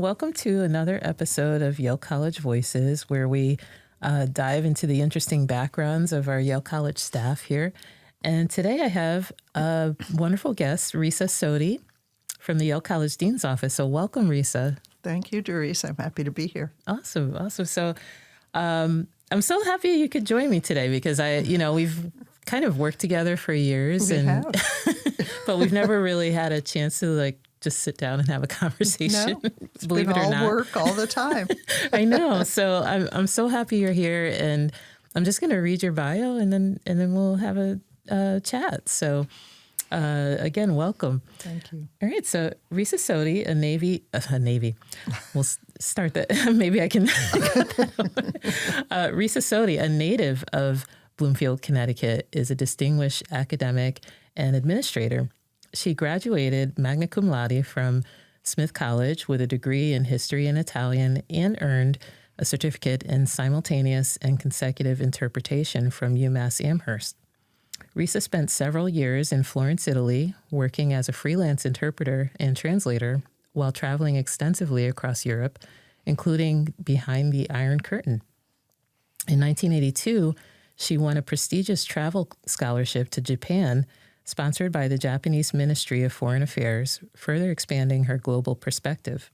and welcome to another episode of Yale College Voices, where we dive into the interesting backgrounds of our Yale College staff here. And today I have a wonderful guest, Risa Sodi, from the Yale College Dean's Office. So welcome, Risa. Thank you, Darice. I'm happy to be here. Awesome. So I'm so happy you could join me today because we've kind of worked together for years, We have. but we've never really had a chance to just sit down and have a conversation. No, it's believe been it or all not. work all the time. I know. So I'm so happy you're here, and I'm just going to read your bio, and then we'll have a chat. So again, welcome. Thank you. All right. So Risa Sodi, a Navy. We'll start that. Maybe I can. Risa Sodi, a native of Bloomfield, Connecticut, is a distinguished academic and administrator. She graduated magna cum laude from Smith College with a degree in history and Italian and earned a certificate in simultaneous and consecutive interpretation from UMass Amherst. Risa spent several years in Florence, Italy, working as a freelance interpreter and translator while traveling extensively across Europe, including behind the Iron Curtain. In 1982, she won a prestigious travel scholarship to Japan, sponsored by the Japanese Ministry of Foreign Affairs, further expanding her global perspective.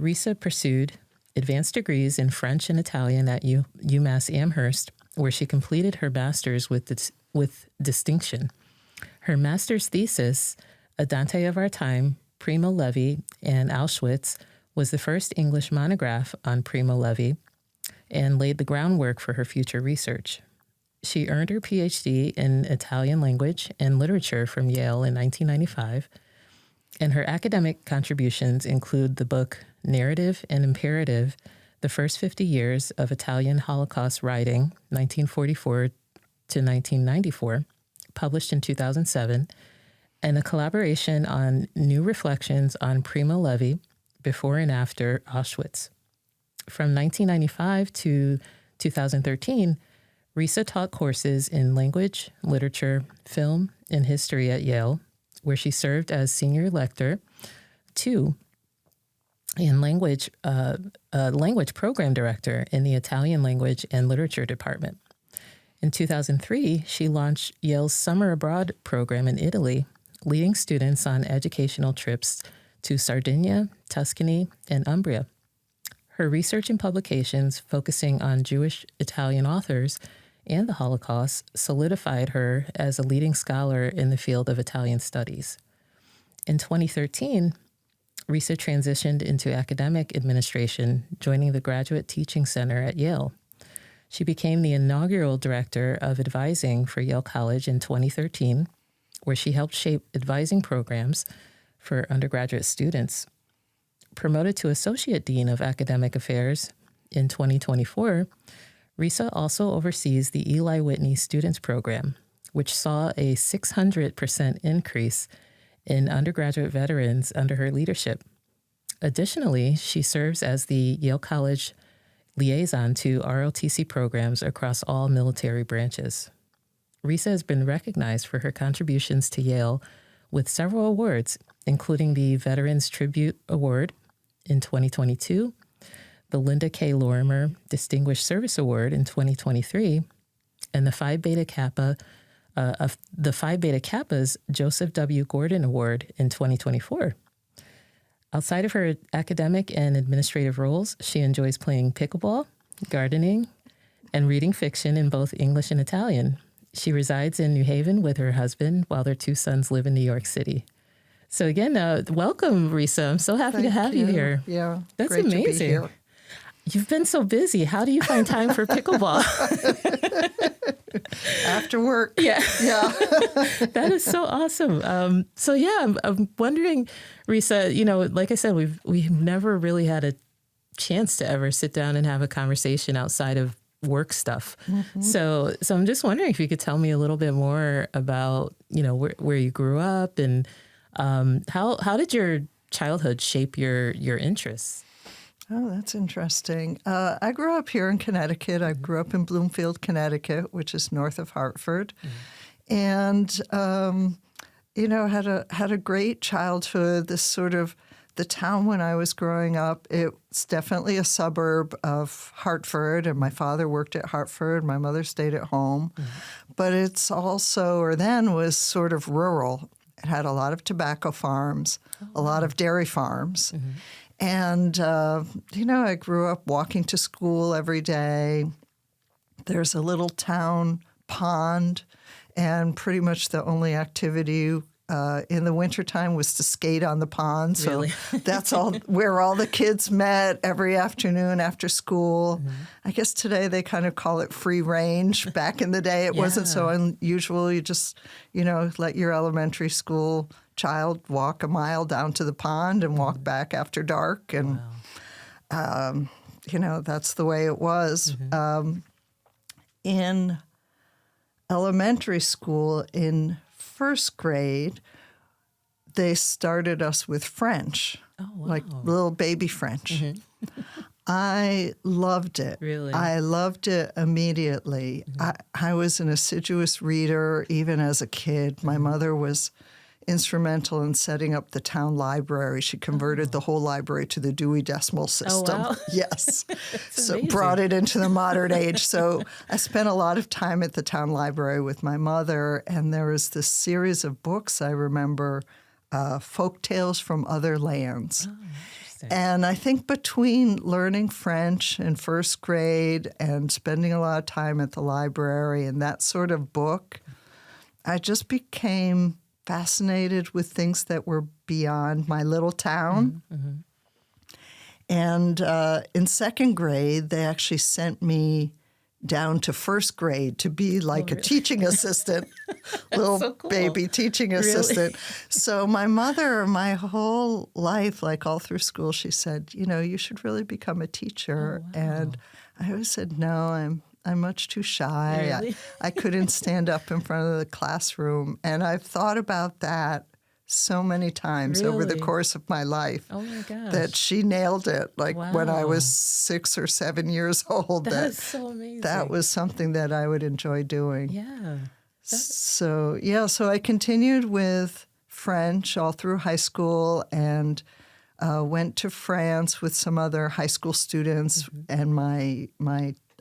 Risa pursued advanced degrees in French and Italian at UMass Amherst, where she completed her master's with distinction. Her master's thesis, A Dante of Our Time, Primo Levi and Auschwitz, was the first English monograph on Primo Levi and laid the groundwork for her future research. She earned her PhD in Italian language and literature from Yale in 1995, and her academic contributions include the book Narrative and Imperative, The First 50 Years of Italian Holocaust Writing, 1944 to 1994, published in 2007, and a collaboration on new reflections on Primo Levi, before and after Auschwitz. From 1995 to 2013, Risa taught courses in language, literature, film, and history at Yale, where she served as senior lecturer, 2, and language program director in the Italian language and literature department. In 2003, she launched Yale's Summer Abroad program in Italy, leading students on educational trips to Sardinia, Tuscany, and Umbria. Her research and publications focusing on Jewish Italian authors and the Holocaust solidified her as a leading scholar in the field of Italian studies. In 2013, Risa transitioned into academic administration, joining the Graduate Teaching Center at Yale. She became the inaugural director of advising for Yale College in 2013, where she helped shape advising programs for undergraduate students. Promoted to Associate Dean of Academic Affairs in 2024, Risa also oversees the Eli Whitney Students Program, which saw a 600% increase in undergraduate veterans under her leadership. Additionally, she serves as the Yale College liaison to ROTC programs across all military branches. Risa has been recognized for her contributions to Yale with several awards, including the Veterans Tribute Award in 2022, the Linda K. Lorimer Distinguished Service Award in 2023, and the Phi Beta Kappa's Joseph W. Gordon Award in 2024. Outside of her academic and administrative roles, she enjoys playing pickleball, gardening, and reading fiction in both English and Italian. She resides in New Haven with her husband while their 2 sons live in New York City. So again, welcome, Risa. I'm so happy to have you here. Yeah, that's great amazing. To be here. You've been so busy. How do you find time for pickleball? After work. Yeah. That is so awesome. I'm wondering, Risa, like I said, we've never really had a chance to ever sit down and have a conversation outside of work stuff. Mm-hmm. So I'm just wondering if you could tell me a little bit more about, where you grew up and how did your childhood shape your interests? Oh, that's interesting. I grew up here in Connecticut. I grew up in Bloomfield, Connecticut, which is north of Hartford. Mm-hmm. And, had a great childhood, this sort of the town when I was growing up, it's definitely a suburb of Hartford, and my father worked at Hartford. My mother stayed at home. But it's also, or then was sort of rural. It had a lot of tobacco farms, a lot of dairy farms. And, I grew up walking to school every day. There's a little town pond, and pretty much the only activity in the wintertime was to skate on the pond. So Really? that's all where all the kids met every afternoon after school. I guess today they kind of call it free range. Back in the day, it wasn't so unusual. You just, let your elementary school child walk a mile down to the pond and walk back after dark. And, that's the way it was. In elementary school, in first grade, they started us with French, like little baby French. I loved it. Really? I loved it immediately. I was an assiduous reader even as a kid. My mother was instrumental in setting up the town library. She converted the whole library to the Dewey Decimal System. Oh, wow. Yes. So amazing. brought it into the modern age. So I spent a lot of time at the town library with my mother, and there was this series of books I remember, folk tales from other lands. Oh, interesting. And I think between learning French in first grade and spending a lot of time at the library and that sort of book, I just became fascinated with things that were beyond my little town. And in second grade, they actually sent me down to first grade to be like a teaching assistant, little so cool. baby teaching assistant. So my mother, my whole life, like all through school, she said, you should really become a teacher. And I always said, no, I'm much too shy. Really? I couldn't stand up in front of the classroom. And I've thought about that so many times over the Really? course of my life. Oh my gosh. That she nailed it. Like when I was Wow. 6 or 7 years old. That is so amazing. That was something that I would enjoy doing. Yeah. So I continued with French all through high school and went to France with some other high school students and my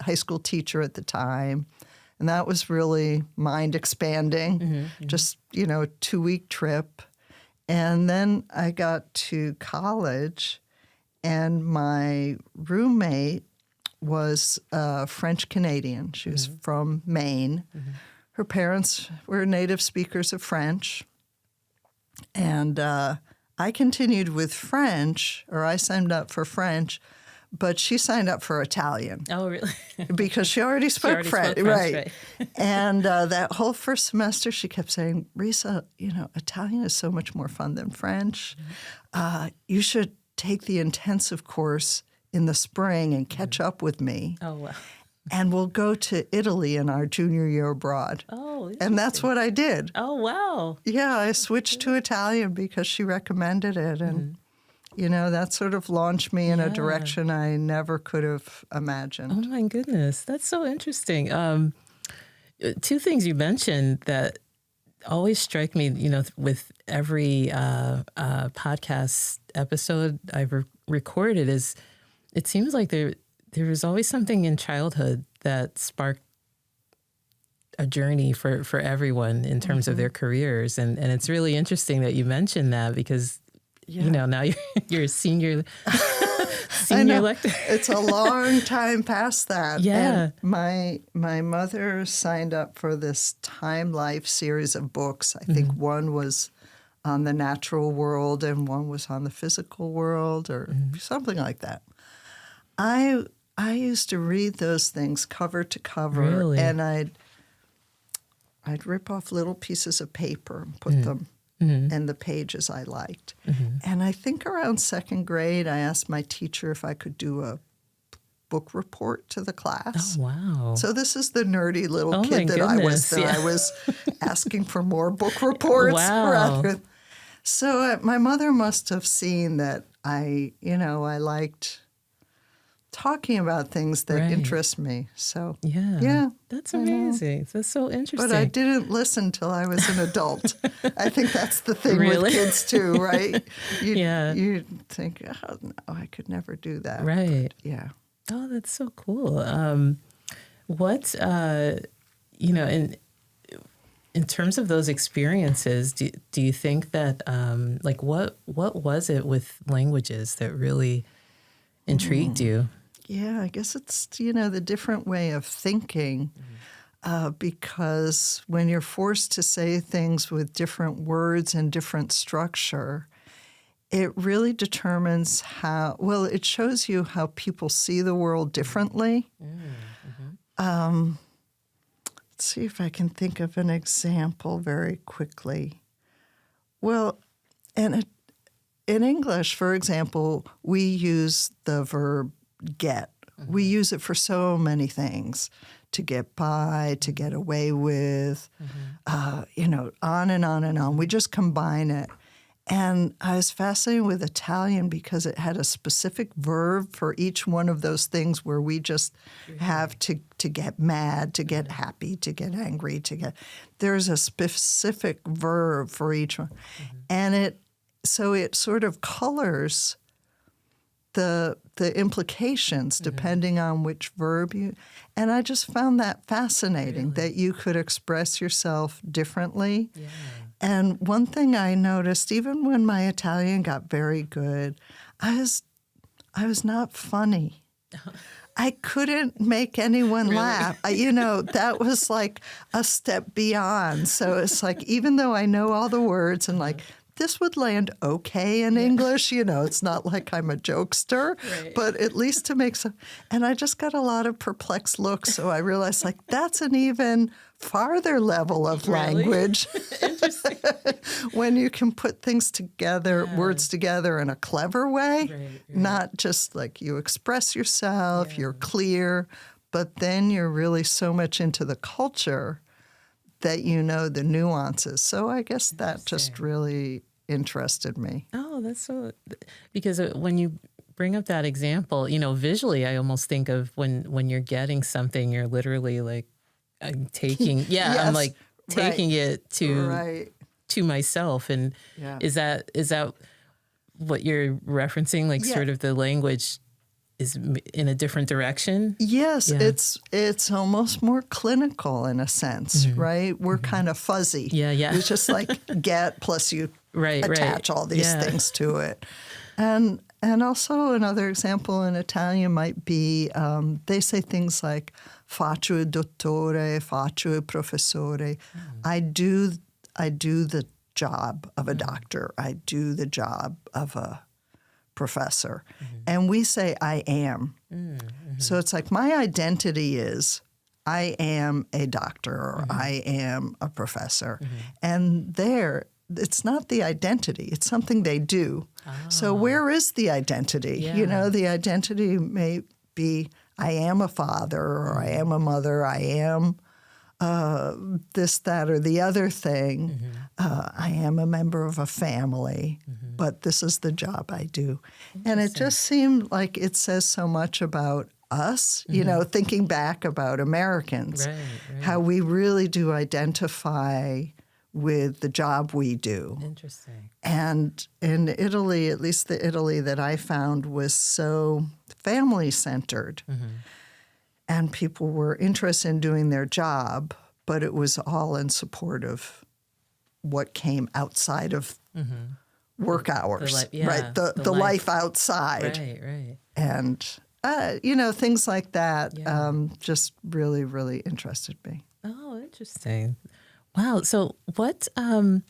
high school teacher at the time. And that was really mind expanding, just, 2-week trip. And then I got to college, and my roommate was French Canadian. She was from Maine. Her parents were native speakers of French. And I continued with French, or I signed up for French, but she signed up for Italian. Oh, really? Because she already spoke French. Right. And that whole first semester, she kept saying, Risa, Italian is so much more fun than French. You should take the intensive course in the spring and catch up with me. Oh, wow. And we'll go to Italy in our junior year abroad. Oh, and that's what I did. Oh, wow. Yeah, I switched to Italian because she recommended it. And that sort of launched me in a direction I never could have imagined. Oh, my goodness. That's so interesting. Two things you mentioned that always strike me, with every podcast episode I've recorded is it seems like there was always something in childhood that sparked a journey for everyone in terms of their careers. And it's really interesting that you mentioned that because now you're a senior lecturer. It's a long time past that. Yeah. And my mother signed up for this Time Life series of books. I think one was on the natural world and one was on the physical world or something like that. I used to read those things cover to cover, Really? and I'd rip off little pieces of paper and put them in the pages I liked. And I think around second grade, I asked my teacher if I could do a book report to the class. Oh, wow. So this is the nerdy little Oh, kid my that I was. goodness, I was asking for more book reports. Wow. So my mother must have seen that I liked talking about things that Right. interest me. So, Yeah. yeah. That's amazing. That's so interesting. But I didn't listen till I was an adult. I think that's the thing Really? with kids too, right? Yeah. You think, oh, no, I could never do that. Right. But, yeah. Oh, that's so cool. What, in terms of those experiences, do you think that, what was it with languages that really intrigued you? Yeah, I guess it's, the different way of thinking. Because when you're forced to say things with different words and different structure, it really determines it shows you how people see the world differently. Let's see if I can think of an example very quickly. Well, in English, for example, we use the verb get. We use it for so many things. To get by, to get away with, on and on and on. We just combine it. And I was fascinated with Italian because it had a specific verb for each one of those things where we just have to get mad, to get happy, to get angry, there's a specific verb for each one. And it sort of colors the implications depending on which verb and I just found that fascinating that you could express yourself differently. Yeah. And one thing I noticed, even when my Italian got very good, I was not funny. I couldn't make anyone laugh. That was like a step beyond. So it's like, even though I know all the words and like, this would land okay in English, it's not like I'm a jokester, but at least to make some. And I just got a lot of perplexed looks, so I realized that's an even farther level of language. Interesting. When you can put things together, words together in a clever way, not just like you express yourself, you're clear, but then you're really so much into the culture that you know the nuances. So I guess that just really interested me. Oh, that's so, because when you bring up that example, visually, I almost think of when you're getting something, you're literally like, I'm taking, I'm like taking it to myself. And is that what you're referencing? Like sort of the language is in a different direction? Yes, it's almost more clinical in a sense, right? We're kind of fuzzy. Yeah. It's just like get plus you attach all these things to it. And also another example in Italian might be they say things like faccio il dottore, faccio il professore. I do the job of a doctor. I do the job of a professor. And we say I am. So it's like my identity is I am a doctor or I am a professor. And it's not the identity. It's something they do. So where is the identity? The identity may be I am a father or I am a mother. I am this, that, or the other thing. I am a member of a family, but this is the job I do. And it just seemed like it says so much about us, thinking back about Americans, how we really do identify with the job we do. Interesting. And in Italy, at least the Italy that I found was so family-centered. And people were interested in doing their job, but it was all in support of what came outside of work hours, right? The life outside. Right. And, things like that just really, really interested me. Oh, interesting. Wow. So what, when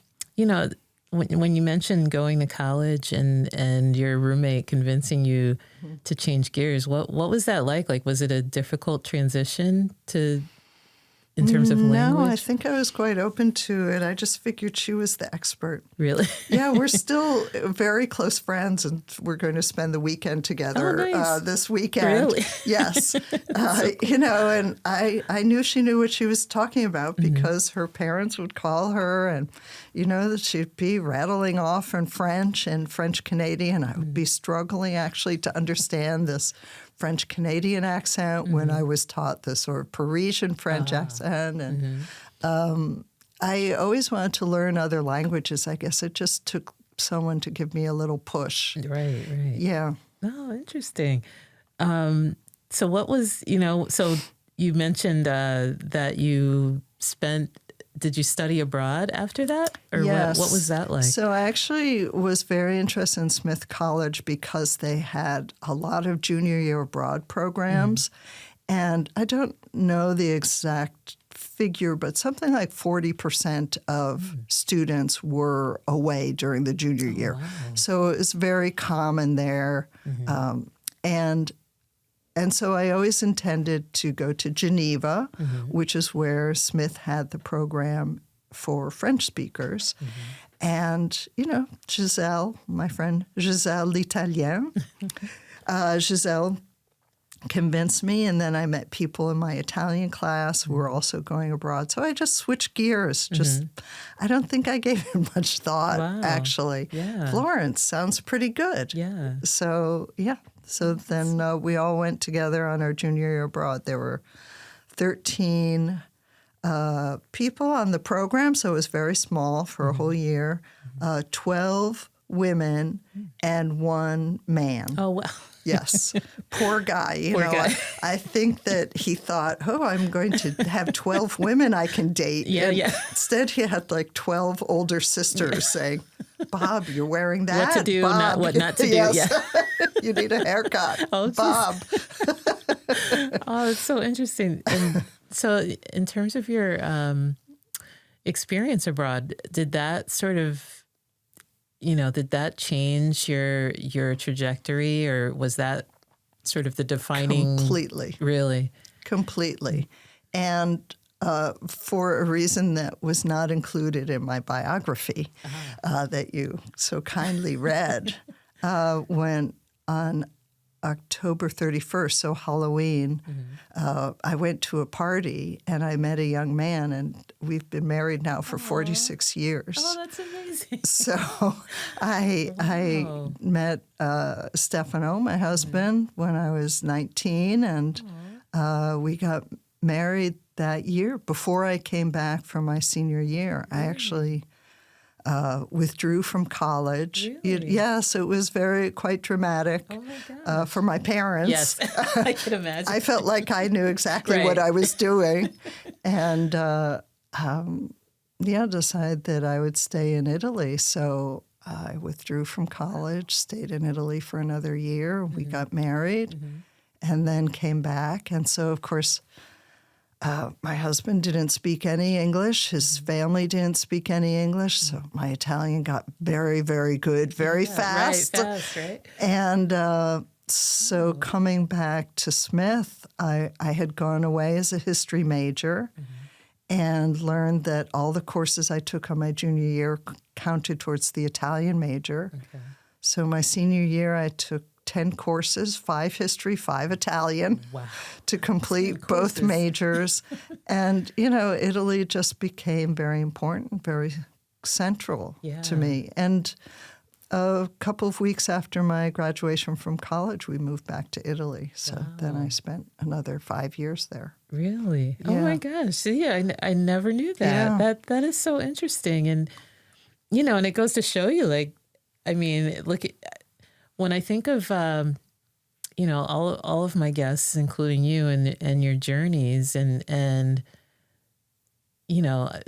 you mentioned going to college and your roommate convincing you to change gears, what was that like? Like, was it a difficult transition in terms of language? No, I think I was quite open to it. I just figured she was the expert. Really? Yeah, we're still very close friends, and we're going to spend the weekend together this weekend. Really? Yes. And I knew she knew what she was talking about because her parents would call her, and, that she'd be rattling off in French and French Canadian. I would be struggling actually to understand this French Canadian accent when I was taught the sort of Parisian French accent. And I always wanted to learn other languages. I guess it just took someone to give me a little push. Right. Yeah. Oh, interesting. So what was, so you mentioned that you did you study abroad after that? Or yes. What was that like? So I actually was very interested in Smith College because they had a lot of junior year abroad programs. And I don't know the exact figure, but something like 40% of students were away during the junior year. Wow. So it was very common there. And so I always intended to go to Geneva, which is where Smith had the program for French speakers. And, Giselle, my friend Giselle l'Italien, Giselle convinced me, and then I met people in my Italian class who were also going abroad. So I just switched gears. I don't think I gave it much thought, actually. Yeah. Florence sounds pretty good. Yeah. So, yeah. So then we all went together on our junior year abroad. There were 13 people on the program, so it was very small for a whole year. 12 women and 1 man. Oh, wow. Yes. Poor guy. Poor guy. I think that he thought, I'm going to have 12 women I can date. Yeah. Instead, he had like 12 older sisters saying, Bob, you're wearing that. What to do, Bob. what not to do. Yes. Yeah. You need a haircut. Oh, Bob. Oh, it's so interesting. And so in terms of your experience abroad, did that sort of, did that change your trajectory, or was that sort of the defining? Completely. Really? Completely. And for a reason that was not included in my biography that you so kindly read, when on October 31st, so Halloween, I went to a party and I met a young man, and we've been married now for 46 years. Oh, that's amazing. So I met Stefano, my husband, when I was 19, and we got married that year before I came back from my senior year. I actually withdrew from college. Really? Yes, it was quite dramatic for my parents. Yes, I can imagine. I felt like I knew exactly what I was doing. And decided that I would stay in Italy. So I withdrew from college, stayed in Italy for another year. We got married and then came back. And so, of course, my husband didn't speak any English. His family didn't speak any English. So my Italian got very, very good, very fast. Right? And so coming back to Smith, I had gone away as a history major and learned that all the courses I took on my junior year counted towards the Italian major. Okay. So my senior year, I took 10 courses, 5 history, 5 Italian, to complete both majors. And, Italy just became very important, very central to me. And a couple of weeks after my graduation from college, we moved back to Italy. So then I spent another 5 years there. Really? Yeah. Oh, my gosh. See, I never knew that. Yeah. That is so interesting. And, and it goes to show you, look at, when I think of, all of my guests, including you and your journeys and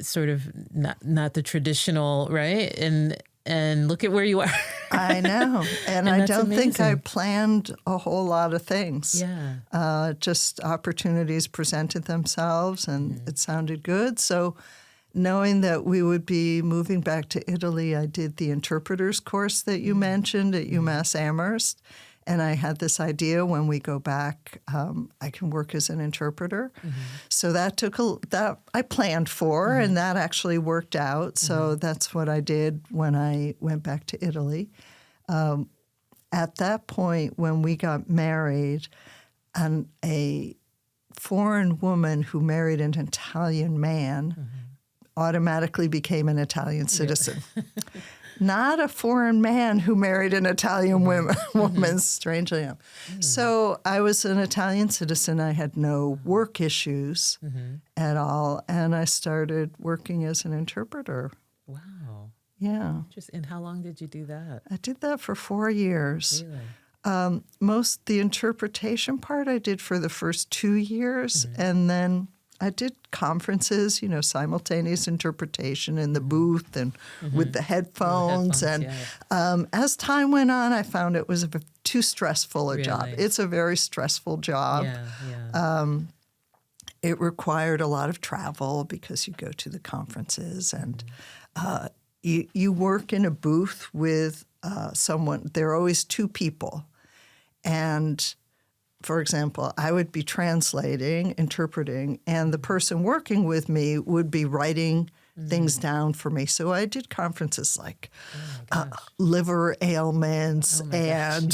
sort of not the traditional, right? And look at where you are. I know. And I don't think I planned a whole lot of things. Yeah. Just opportunities presented themselves and it sounded good. So knowing that we would be moving back to Italy, I did the interpreter's course that you mentioned at UMass Amherst. And I had this idea, when we go back, I can work as an interpreter. So that I planned for, and that actually worked out. So that's what I did when I went back to Italy. At that point, when we got married, and a foreign woman who married an Italian man automatically became an Italian citizen. not a foreign man who married an Italian woman, strangely enough. So I was an Italian citizen. I had no work issues at all. And I started working as an interpreter. Wow. Yeah. And how long did you do that? I did that for 4 years. Really? The interpretation part I did for the first 2 years. And then I did conferences, simultaneous interpretation in the booth and with the headphones. As time went on, I found it was too stressful a job. It's a very stressful job. It required a lot of travel because you go to the conferences and you work in a booth with someone. There are always two people. And for example, I would be translating, interpreting, and the person working with me would be writing things down for me. So I did conferences like liver ailments and,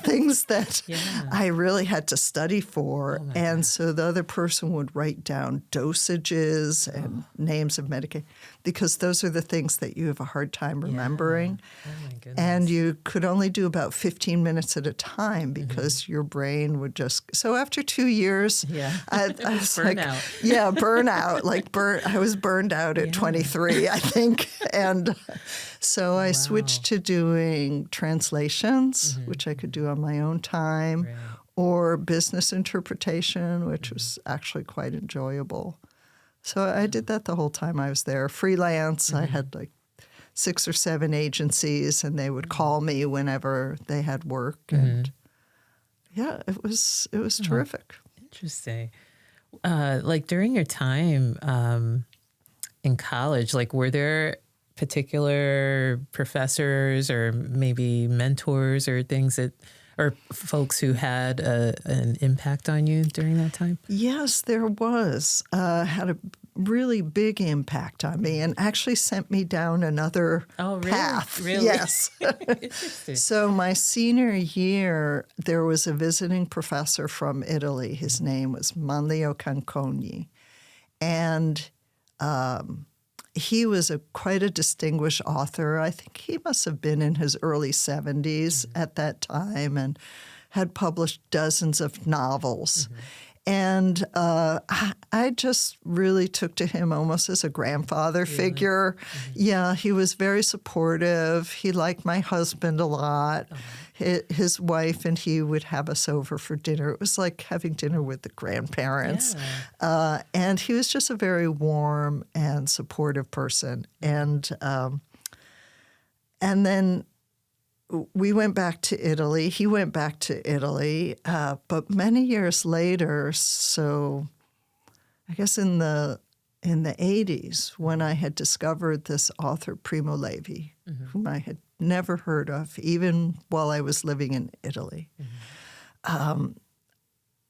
things that I really had to study for. And so the other person would write down dosages and names of medication because those are the things that you have a hard time remembering. Oh my goodness. And you could only do about 15 minutes at a time because your brain would just... So after 2 years, I was burnout. Burnout. I was burned out at 23, I think. And so I switched to doing translations, which I could do on my own time, or business interpretation, which was actually quite enjoyable. So I did that the whole time I was there. Freelance, I had like 6 or 7 agencies, and they would call me whenever they had work. And it was terrific. Interesting. Like during your time in college, like were there particular professors or maybe mentors or things that, or folks who had an impact on you during that time? Yes, there was. Had a really big impact on me and actually sent me down another path. Really? Yes. So my senior year, there was a visiting professor from Italy. His name was Manlio Cancogni. And he was quite a distinguished author. I think he must have been in his early 70s at that time and had published dozens of novels. And I just really took to him almost as a grandfather figure. Yeah, he was very supportive. He liked my husband a lot. His wife and he would have us over for dinner. It was like having dinner with the grandparents. And he was just a very warm and supportive person. And then we went back to Italy. He went back to Italy. But many years later, so I guess in the 80s, when I had discovered this author, Primo Levi, whom I had never heard of, even while I was living in Italy.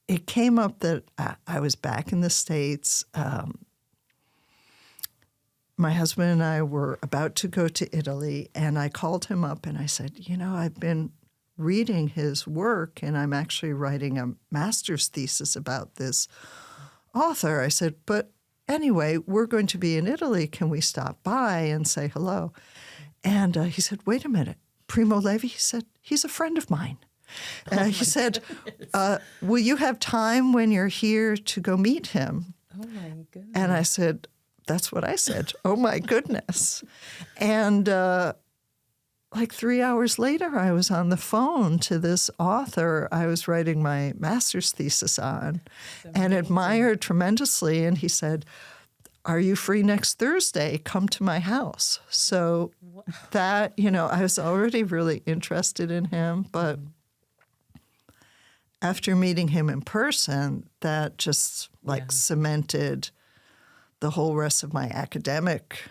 It came up that I was back in the States. My husband and I were about to go to Italy, and I called him up and I said, I've been reading his work, and I'm actually writing a master's thesis about this author. I said, but anyway, we're going to be in Italy. Can we stop by and say hello? And he said, wait a minute, Primo Levi? He said, he's a friend of mine. He said, will you have time when you're here to go meet him? Oh, my goodness. And I said, that's what I said. Oh, my goodness. And like 3 hours later, I was on the phone to this author I was writing my master's thesis on and admired tremendously. And he said, are you free next Thursday? Come to my house. So that, I was already really interested in him. But after meeting him in person, that just cemented the whole rest of my academic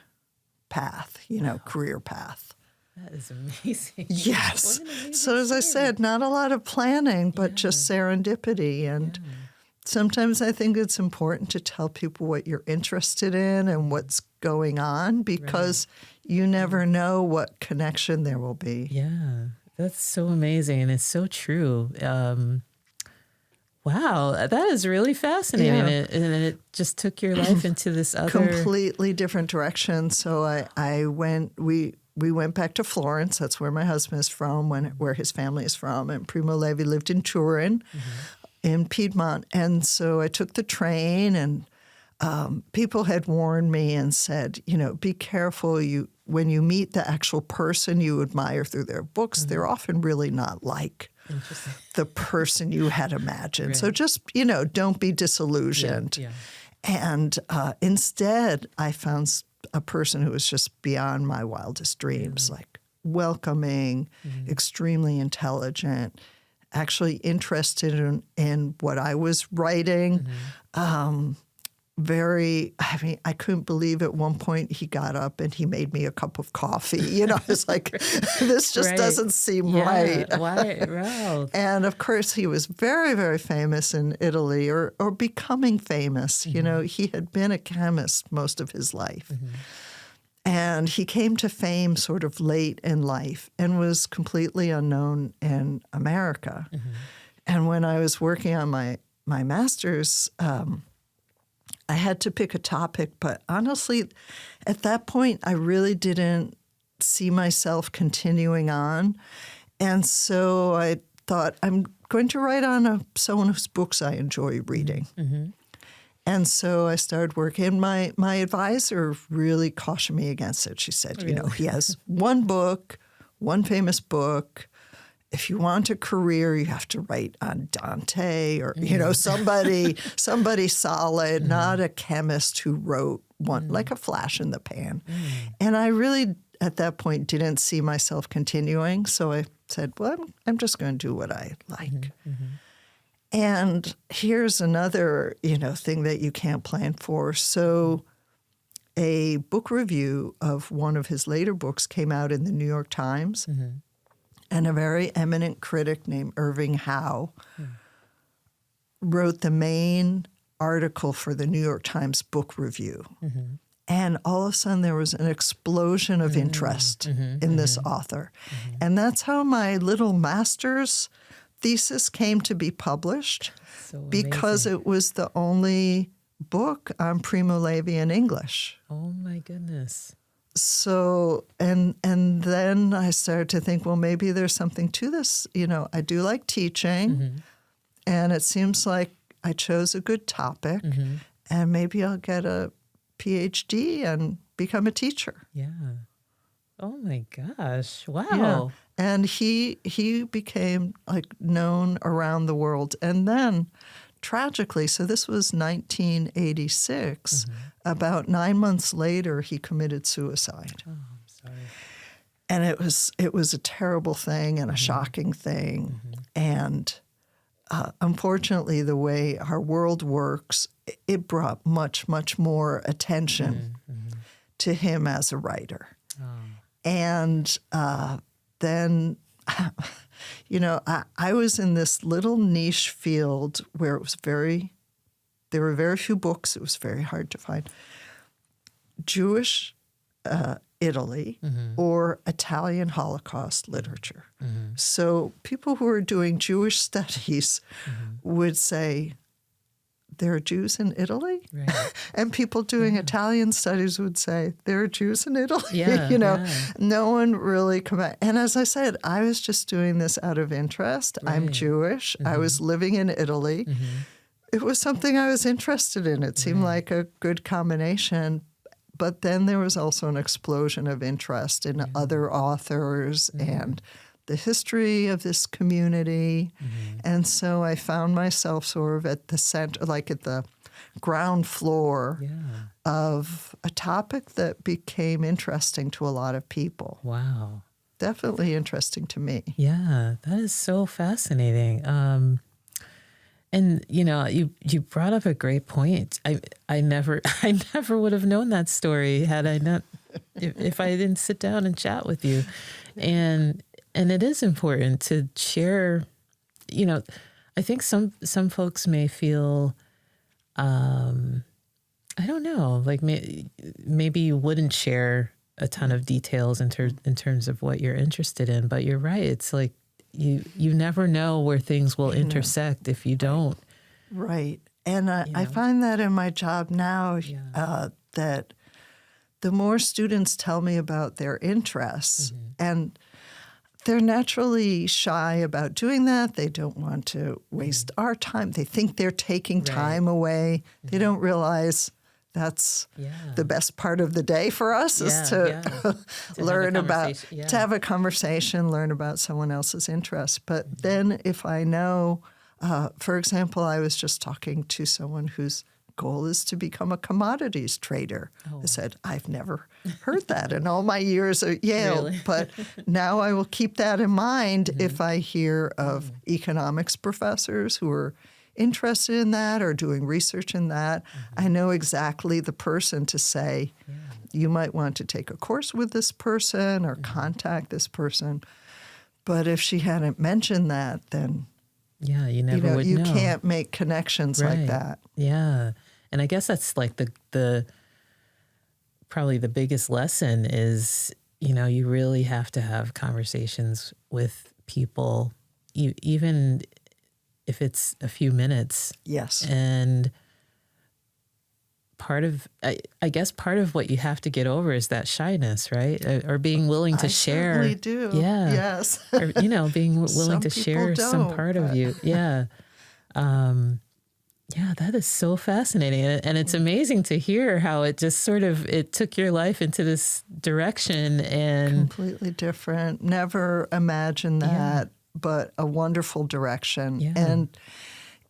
path, career path. That is amazing. Yes. Amazing So as I said, not a lot of planning, but just serendipity. And sometimes I think it's important to tell people what you're interested in and what's going on because you never know what connection there will be. Yeah, that's so amazing. And it's so true. Wow, that is really fascinating. Yeah. And it just took your life into this other... completely different direction. So I went, we we went back to Florence. That's where my husband is from, where his family is from. And Primo Levi lived in Turin, in Piedmont. And so I took the train, and people had warned me and said, be careful. When you meet the actual person you admire through their books, they're often really not like the person you had imagined. Right. So just, don't be disillusioned. Yeah. And instead, I found a person who was just beyond my wildest dreams, like welcoming, extremely intelligent, actually interested in what I was writing. I couldn't believe at one point he got up and he made me a cup of coffee. It's like, this just doesn't seem right. Right. And of course, he was very, very famous in Italy or becoming famous. He had been a chemist most of his life. And he came to fame sort of late in life and was completely unknown in America. And when I was working on my master's, I had to pick a topic, but honestly, at that point, I really didn't see myself continuing on. And so I thought, I'm going to write on someone whose books I enjoy reading. And so I started working. My advisor really cautioned me against it. She said, he has one book, one famous book. If you want a career, you have to write on Dante or, somebody solid, not a chemist who wrote one, like a flash in the pan. And I really, at that point, didn't see myself continuing. So I said, well, I'm just going to do what I like. And here's another, thing that you can't plan for. So a book review of one of his later books came out in the New York Times. And a very eminent critic named Irving Howe wrote the main article for the New York Times book review. And all of a sudden there was an explosion of interest in this author. And that's how my little master's thesis came to be published, because it was the only book on Primo Levi in English. Oh, my goodness. So, and then I started to think, well, maybe there's something to this. I do like teaching, and it seems like I chose a good topic, and maybe I'll get a PhD and become a teacher. Yeah. Oh, my gosh. Wow. Yeah. And he became known around the world. And then tragically, so this was 1986, about 9 months later, he committed suicide. Oh, I'm sorry. And it was a terrible thing and a shocking thing. And unfortunately, the way our world works, it brought much, much more attention to him as a writer. Oh. And then, I was in this little niche field where there were very few books. It was very hard to find Jewish Italy or Italian Holocaust literature. So people who were doing Jewish studies would say, there are Jews in Italy? Right. And people doing Italian studies would say, there are Jews in Italy? Yeah, No one really come out. And as I said, I was just doing this out of interest. Right. I'm Jewish. I was living in Italy. It was something I was interested in. It seemed like a good combination. But then there was also an explosion of interest in other authors and the history of this community. And so I found myself sort of at the center, like at the ground floor of a topic that became interesting to a lot of people. Wow. Definitely interesting to me. Yeah, that is so fascinating. And you brought up a great point. I never would have known that story had I not, if I didn't sit down and chat with you. And it is important to share. I think some folks may feel, I don't know, like maybe you wouldn't share a ton of details in terms of what you're interested in. But you're right. It's like you never know where things will intersect if you don't. Right. And I find that in my job now that the more students tell me about their interests. And they're naturally shy about doing that. They don't want to waste our time. They think they're taking time away. They don't realize that's the best part of the day for us is to learn about, to have a conversation, learn about someone else's interests. But then if I know, for example, I was just talking to someone whose goal is to become a commodities trader. I said, I've never heard that in all my years at Yale, really? But now I will keep that in mind if I hear of economics professors who are interested in that or doing research in that. I know exactly the person to say, you might want to take a course with this person or contact this person. But if she hadn't mentioned that, then you never would know. You can't make connections like that. Yeah. And I guess that's like the probably the biggest lesson is, you really have to have conversations with people, even if it's a few minutes. Yes. And I guess part of what you have to get over is that shyness, right? Or being willing to share. I certainly do. Yeah. Yes. Or, being willing to share some part of you. Yeah. That is so fascinating. And it's amazing to hear how it just it took your life into this direction and completely different. Never imagined that, but a wonderful direction. Yeah. And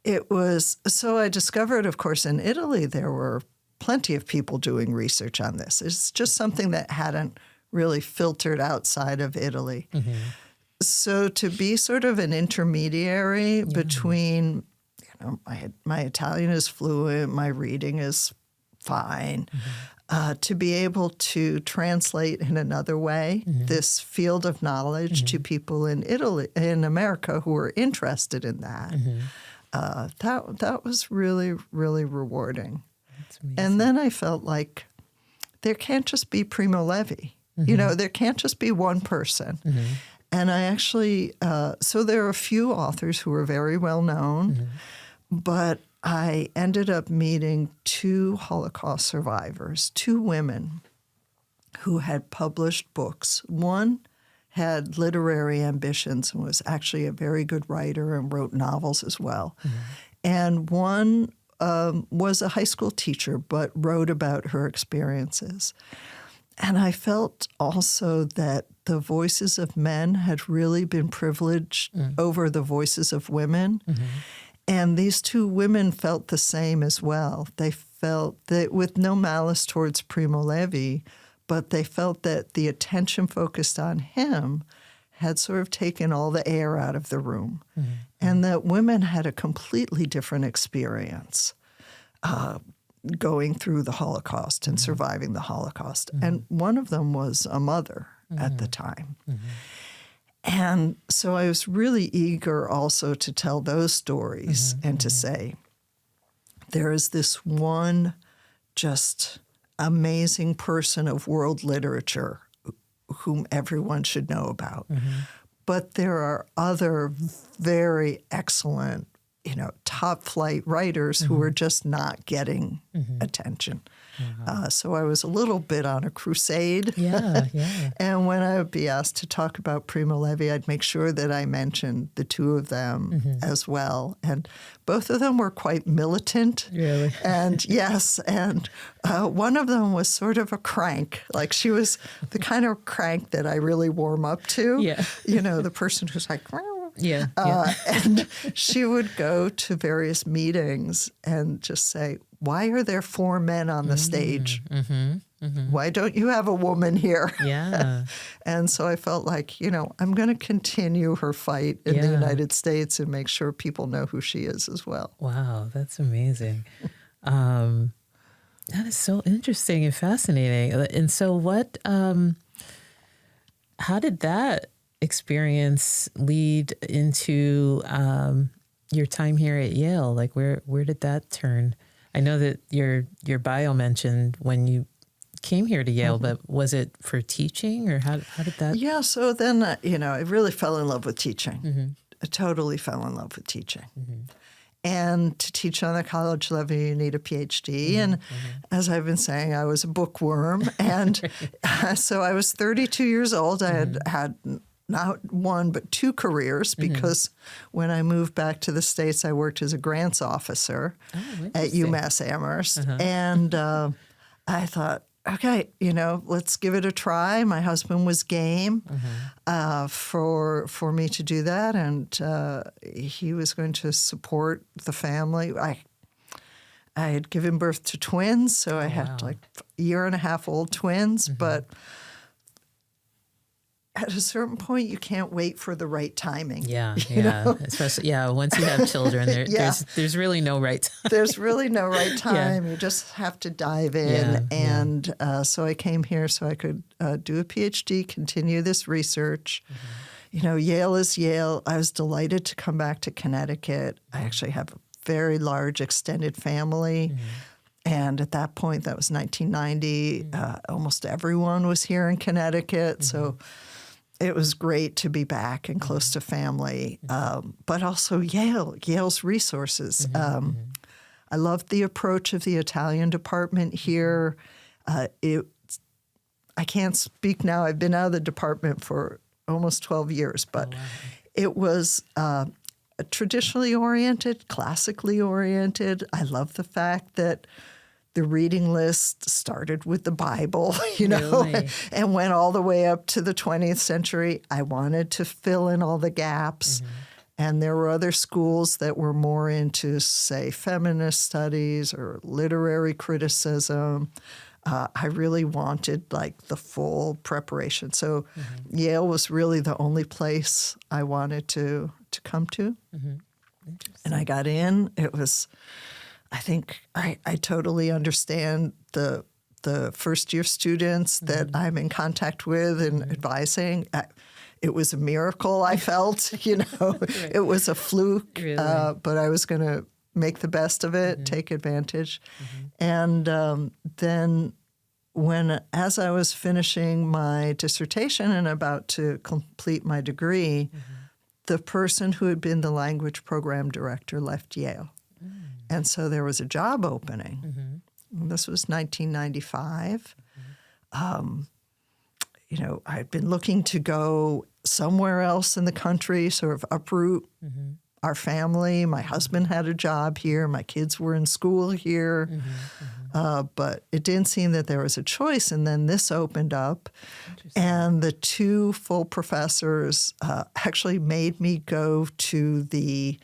it was, so I discovered, of course, in Italy, there were plenty of people doing research on this. It's just something that hadn't really filtered outside of Italy. So to be sort of an intermediary between, my Italian is fluent, my reading is fine, to be able to translate in another way this field of knowledge to people in in America who are interested in that. That was really, really rewarding. And then I felt like there can't just be Primo Levi. There can't just be one person. And I actually, so there are a few authors who are very well known, but I ended up meeting 2 Holocaust survivors, 2 women who had published books. One had literary ambitions and was actually a very good writer and wrote novels as well. And one was a high school teacher, but wrote about her experiences. And I felt also that the voices of men had really been privileged over the voices of women. And these 2 women felt the same as well. They felt that, with no malice towards Primo Levi, but they felt that the attention focused on him had sort of taken all the air out of the room. And that women had a completely different experience going through the Holocaust and surviving the Holocaust. And one of them was a mother at the time. And so I was really eager also to tell those stories and to say, there is this one just amazing person of world literature whom everyone should know about. But there are other very excellent, top flight writers who are just not getting attention. So I was a little bit on a crusade. And when I would be asked to talk about Primo Levi, I'd make sure that I mentioned the 2 of them as well. And both of them were quite militant. Really? And yes, and one of them was sort of a crank. Like, she was the kind of crank that I really warm up to. The person who's like, and she would go to various meetings and just say, why are there 4 men on the stage? Why don't you have a woman here? And so I felt like, I'm going to continue her fight in the United States and make sure people know who she is as well. Wow, that's amazing. That is so interesting and fascinating. And so how did that experience lead into your time here at Yale? Like, where did that turn? I know that your bio mentioned when you came here to Yale, but was it for teaching, or how did that? Yeah, so then, I really fell in love with teaching. I totally fell in love with teaching. And to teach on the college level, you need a PhD. And as I've been saying, I was a bookworm. And so I was 32 years old. I had not one, but two careers, because when I moved back to the States, I worked as a grants officer at UMass Amherst. And I thought, okay, let's give it a try. My husband was game for me to do that, and he was going to support the family. I had given birth to twins, so I had like a year and a half old twins, but at a certain point, you can't wait for the right timing. Yeah. Especially, once you have children, there's really no right time. There's really no right time. You just have to dive in. And so I came here so I could do a PhD, continue this research. Yale is Yale. I was delighted to come back to Connecticut. I actually have a very large extended family. And at that point, that was 1990, almost everyone was here in Connecticut. So it was great to be back and close to family, but also Yale's resources. I loved the approach of the Italian department here. I can't speak now. I've been out of the department for almost 12 years, but it was traditionally oriented, classically oriented. I love the fact that the reading list started with the Bible, Really? and went all the way up to the 20th century. I wanted to fill in all the gaps. And there were other schools that were more into, say, feminist studies or literary criticism. I really wanted like the full preparation. So Yale was really the only place I wanted to come to. And I got in. It was... I think I totally understand the first-year students that I'm in contact with and advising. It was a miracle, I felt. It was a fluke, Really? But I was going to make the best of it, take advantage. And then as I was finishing my dissertation and about to complete my degree, the person who had been the language program director left Yale. And so there was a job opening. This was 1995. I'd been looking to go somewhere else in the country, sort of uproot our family. My husband had a job here. My kids were in school here. But it didn't seem that there was a choice. And then this opened up. And the two full professors actually made me go to the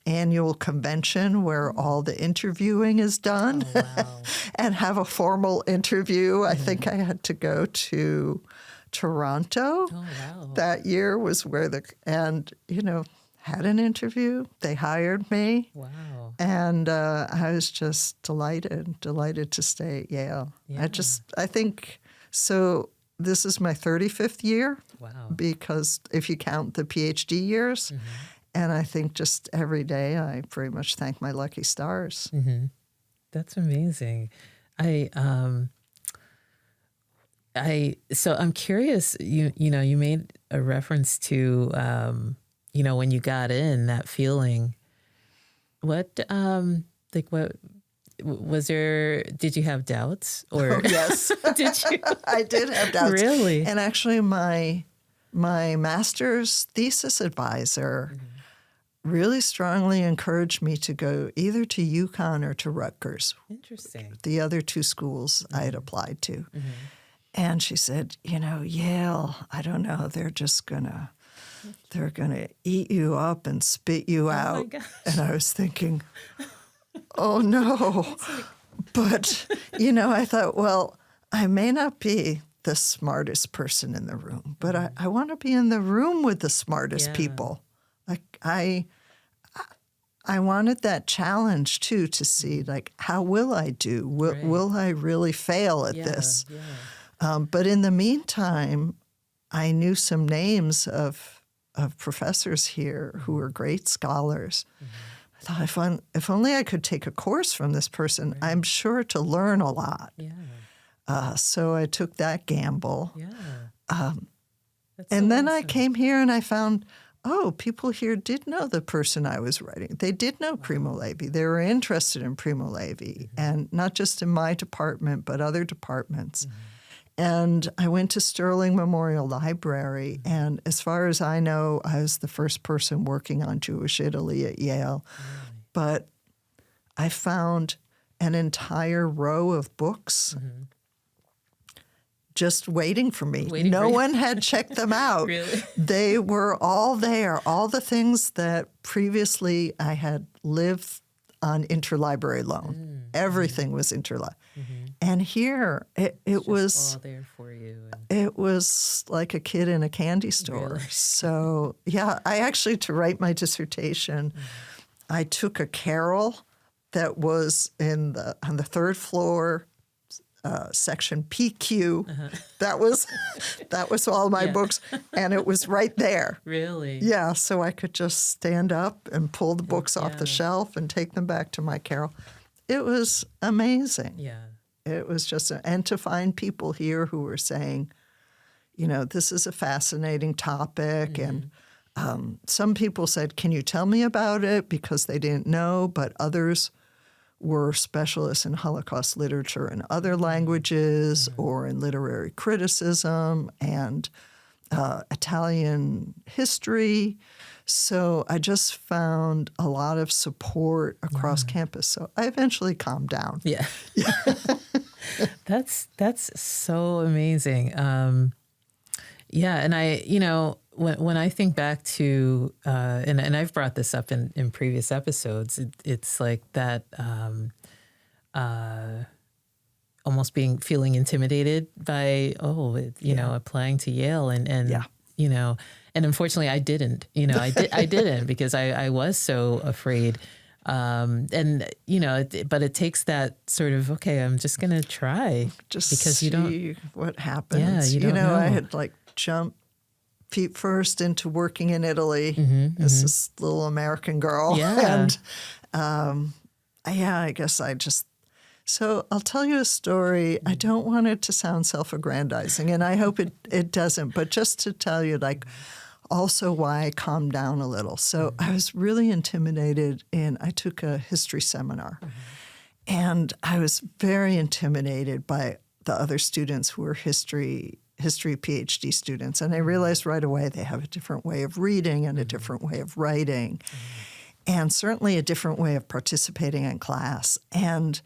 annual convention where all the interviewing is done and have a formal interview. I think I had to go to Toronto. That year was where had an interview. They hired me. And I was just delighted to stay at Yale. I think, so this is my 35th year. Because if you count the PhD years. And I think just every day I very much thank my lucky stars. That's amazing. So I'm curious, you made a reference to, when you got in, that feeling. What was there, did you have doubts? Or yes. Did you? I did have doubts. Really? And actually my master's thesis advisor really strongly encouraged me to go either to UConn or to Rutgers. Interesting. The other two schools I had applied to. And she said, Yale, I don't know, they're gonna eat you up and spit you out. My gosh. And I was thinking, oh no. But, I thought, well, I may not be the smartest person in the room, but I want to be in the room with the smartest people. Like I wanted that challenge too, to see like, how will I do? Will I really fail at this? But in the meantime, I knew some names of professors here who were great scholars. I thought, if only I could take a course from this person, I'm sure to learn a lot. So I took that gamble. And then I came here and I found oh, people here did know the person I was writing. They did know Primo Levi. They were interested in Primo Levi, and not just in my department, but other departments. And I went to Sterling Memorial Library, and as far as I know, I was the first person working on Jewish Italy at Yale. But I found an entire row of books just waiting for me. No one had checked them out. Really? They were all there. All the things that previously I had lived on interlibrary loan. Everything was interlibrary. And here it was all there for you. It was like a kid in a candy store. Really? So yeah, I actually, to write my dissertation, I took a carrel that was on the third floor, section PQ. That was all my books, and it was right there. Really? Yeah, so I could just stand up and pull the books off the shelf and take them back to my carrel. It was amazing. Yeah. It was just, and to find people here who were saying, this is a fascinating topic. And some people said, can you tell me about it? Because they didn't know, but others were specialists in Holocaust literature in other languages or in literary criticism and Italian history. So I just found a lot of support across campus. So I eventually calmed down. Yeah. That's so amazing. Yeah. And I, when I think back to, and I've brought this up in previous episodes, it's like that, almost feeling intimidated by, applying to Yale and and unfortunately I didn't, I didn't because I was so afraid. But it takes that sort of, okay, I'm just going to try just because you see what happens. Yeah, you don't know. I had jumped feet first into working in Italy as this little American girl. Yeah. And I guess so I'll tell you a story. I don't want it to sound self-aggrandizing, and I hope it doesn't, but just to tell you also why I calmed down a little. So I was really intimidated, and I took a history seminar. And I was very intimidated by the other students who were history PhD students. And I realized right away they have a different way of reading and a different way of writing, and certainly a different way of participating in class. And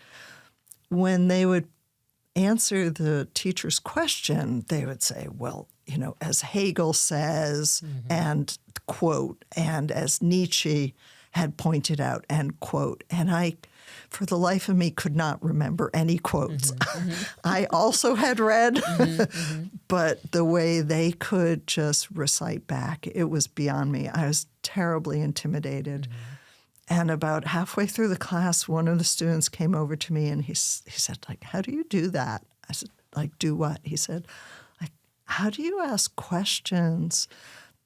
when they would answer the teacher's question, they would say, well, as Hegel says, and quote, and as Nietzsche had pointed out, end quote. And I, for the life of me, could not remember any quotes. I also had read, but the way they could just recite back, it was beyond me. I was terribly intimidated. And about halfway through the class, one of the students came over to me and he said, how do you do that? I said, do what? He said, how do you ask questions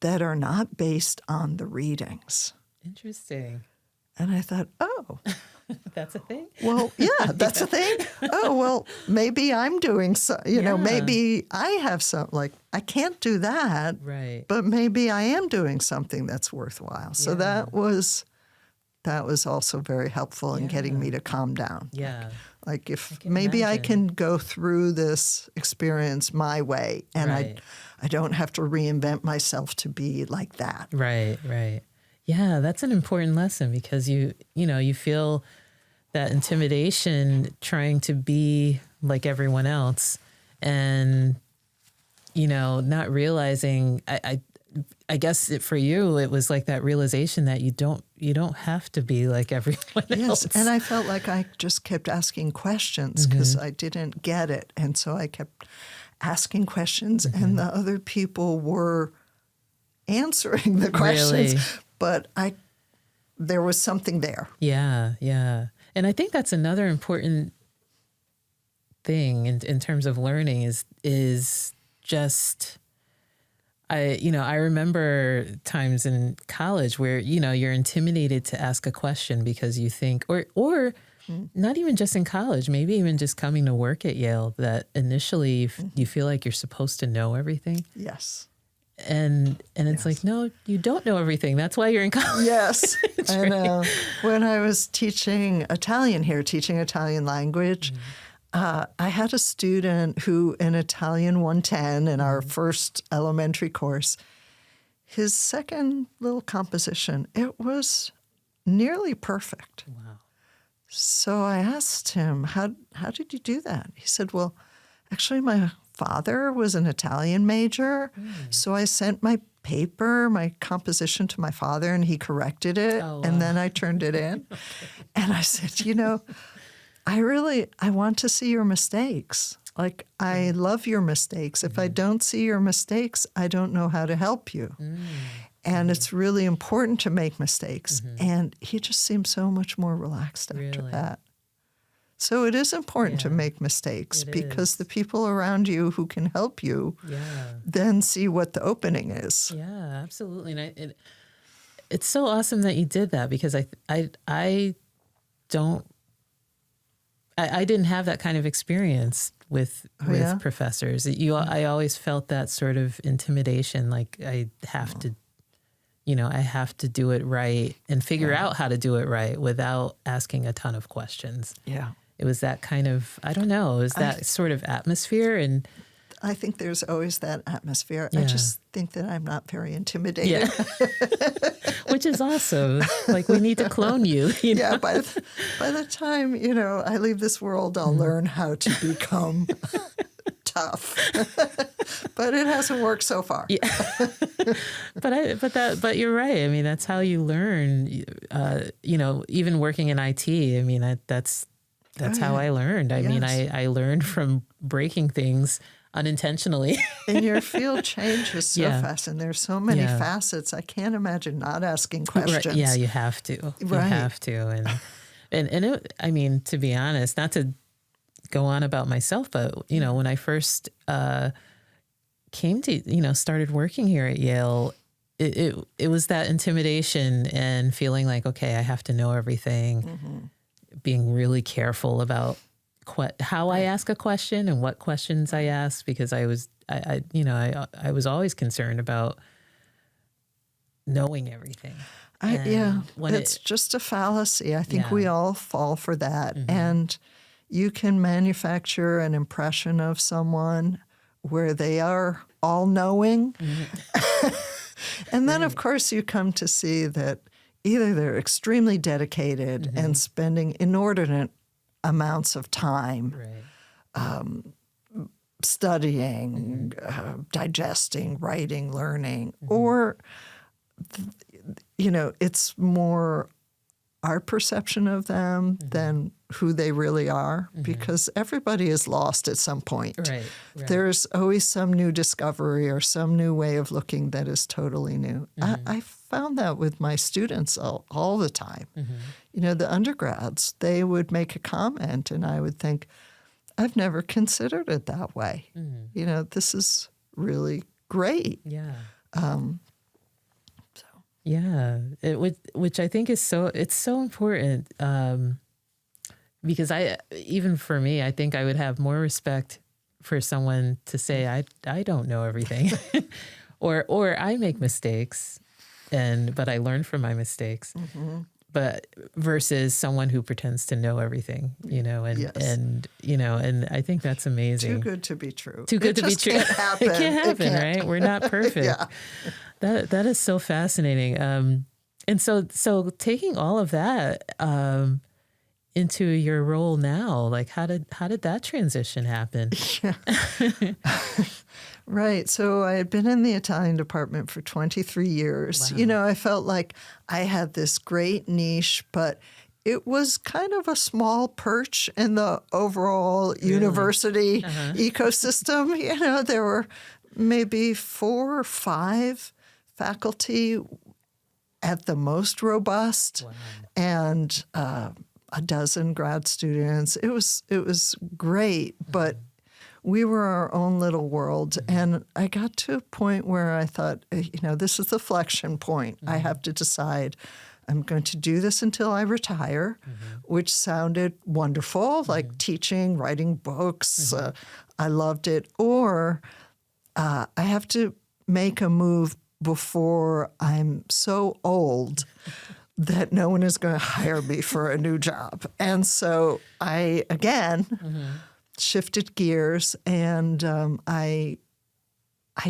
that are not based on the readings? Interesting. And I thought, oh. That's a thing? Well, yeah, that's a thing. Oh, well, maybe I'm doing so, maybe I have some, I can't do that. Right. But maybe I am doing something that's worthwhile. So that was also very helpful in getting me to calm down. Yeah. If maybe I can go through this experience my way, and I don't have to reinvent myself to be like that. Right, right. Yeah, that's an important lesson because you feel that intimidation trying to be like everyone else, and not realizing. I guess for you, it was like that realization that you don't have to be like everyone else. Yes, and I felt like I just kept asking questions because I didn't get it. And so I kept asking questions, and the other people were answering the questions. Really? But there was something there. Yeah, yeah. And I think that's another important thing in terms of learning is just... I remember times in college where, you're intimidated to ask a question because you think, or not even just in college, maybe even just coming to work at Yale, that initially you feel like you're supposed to know everything. Yes. And it's like, no, you don't know everything. That's why you're in college. Yes, I know. When I was teaching Italian here, teaching Italian language, I had a student who in Italian 110 in our first elementary course, his second little composition, it was nearly perfect. Wow. So I asked him, how did you do that? He said, well, actually my father was an Italian major, so I sent my paper, my composition to my father, and he corrected it, and then I turned it in. And I said, I want to see your mistakes. Like, I love your mistakes. If I don't see your mistakes, I don't know how to help you. And it's really important to make mistakes. And he just seemed so much more relaxed after that. So it is important to make mistakes because the people around you who can help you then see what the opening is. Yeah, absolutely. And it's so awesome that you did that, because I didn't have that kind of experience with professors. I always felt that sort of intimidation, like I have to do it right and figure out how to do it right without asking a ton of questions. Yeah. It was that kind of, I don't know, it was that sort of atmosphere. And I think there's always that atmosphere. I just think that I'm not very intimidating. Yeah. Which is awesome. Like, we need to clone you. Yeah, by the time, I leave this world, I'll learn how to become tough. But it hasn't worked so far. Yeah. But you're right. I mean, that's how you learn. Even working in IT. I mean, that's how I learned. I mean, I learned from breaking things unintentionally. And your field changes so fast, and there's so many facets. I can't imagine not asking questions. Right. Yeah, you have to. You have to. And it, I mean, to be honest, not to go on about myself, but when I first came to started working here at Yale, it was that intimidation and feeling like, okay, I have to know everything, being really careful about how I ask a question and what questions I ask, because I was always concerned about knowing everything. It's just a fallacy. I think we all fall for that. And you can manufacture an impression of someone where they are all-knowing. And then, of course, you come to see that either they're extremely dedicated and spending inordinate amounts of time studying, digesting, writing, learning, or, it's more our perception of them than who they really are, because everybody is lost at some point. Right. There's always some new discovery or some new way of looking that is totally new. I found that with my students all the time. The undergrads, they would make a comment and I would think, I've never considered it that way. This is really great. Yeah. Which I think is it's so important, because even for me, I think I would have more respect for someone to say, I don't know everything or I make mistakes but I learn from my mistakes, but versus someone who pretends to know everything, and I think that's amazing. Too good to be true. Too good to be true. Can't happen. It can't happen, right? We're not perfect. That is so fascinating. And so taking all of that into your role now, like how did that transition happen? Right. So I had been in the Italian department for 23 years. Wow. I felt like I had this great niche, but it was kind of a small perch in the overall university ecosystem. There were maybe 4 or 5 faculty at the most robust, and a dozen grad students. It was great, but we were our own little world. And I got to a point where I thought, this is the flexion point. I have to decide I'm going to do this until I retire, which sounded wonderful, like teaching, writing books. I loved it. Or I have to make a move before I'm so old that no one is going to hire me for a new job. And so I, again, shifted gears, and I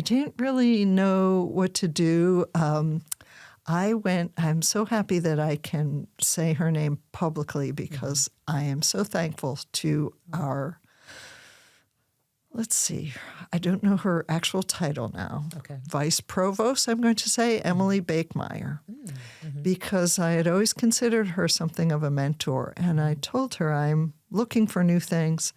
didn't really know what to do. I'm so happy that I can say her name publicly because I am so thankful to our, let's see, I don't know her actual title now. Okay. Vice Provost, I'm going to say, Emily Bakemeyer, because I had always considered her something of a mentor. And I told her I'm looking for new things.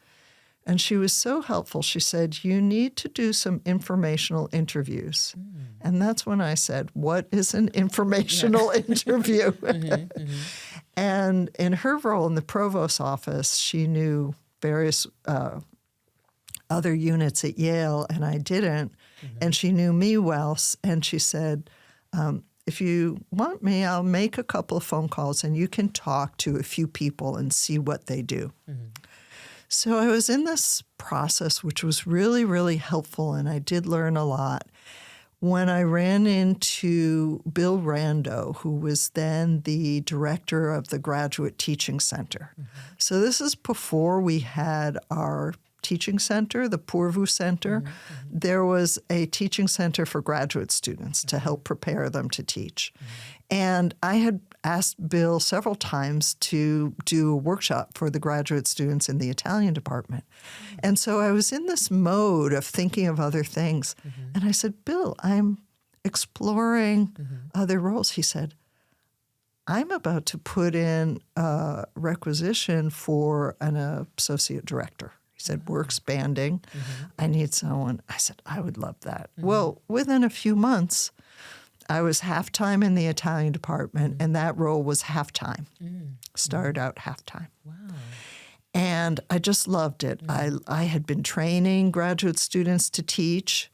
And she was so helpful. She said, you need to do some informational interviews. And that's when I said, what is an informational interview? And in her role in the provost's office, she knew various other units at Yale, and I didn't. And she knew me well. And she said, if you want me, I'll make a couple of phone calls, and you can talk to a few people and see what they do. So I was in this process, which was really, really helpful, and I did learn a lot. When I ran into Bill Rando, who was then the director of the Graduate Teaching Center. So this is before we had our teaching center, the Pourvu Center. There was a teaching center for graduate students to help prepare them to teach. And I had asked Bill several times to do a workshop for the graduate students in the Italian department. And so I was in this mode of thinking of other things. And I said, Bill, I'm exploring other roles. He said, I'm about to put in a requisition for an associate director. He said, we're expanding. I need someone. I said, I would love that. Well, within a few months, I was half-time in the Italian department, and that role was half-time. Started out half-time. Wow. And I just loved it. I had been training graduate students to teach,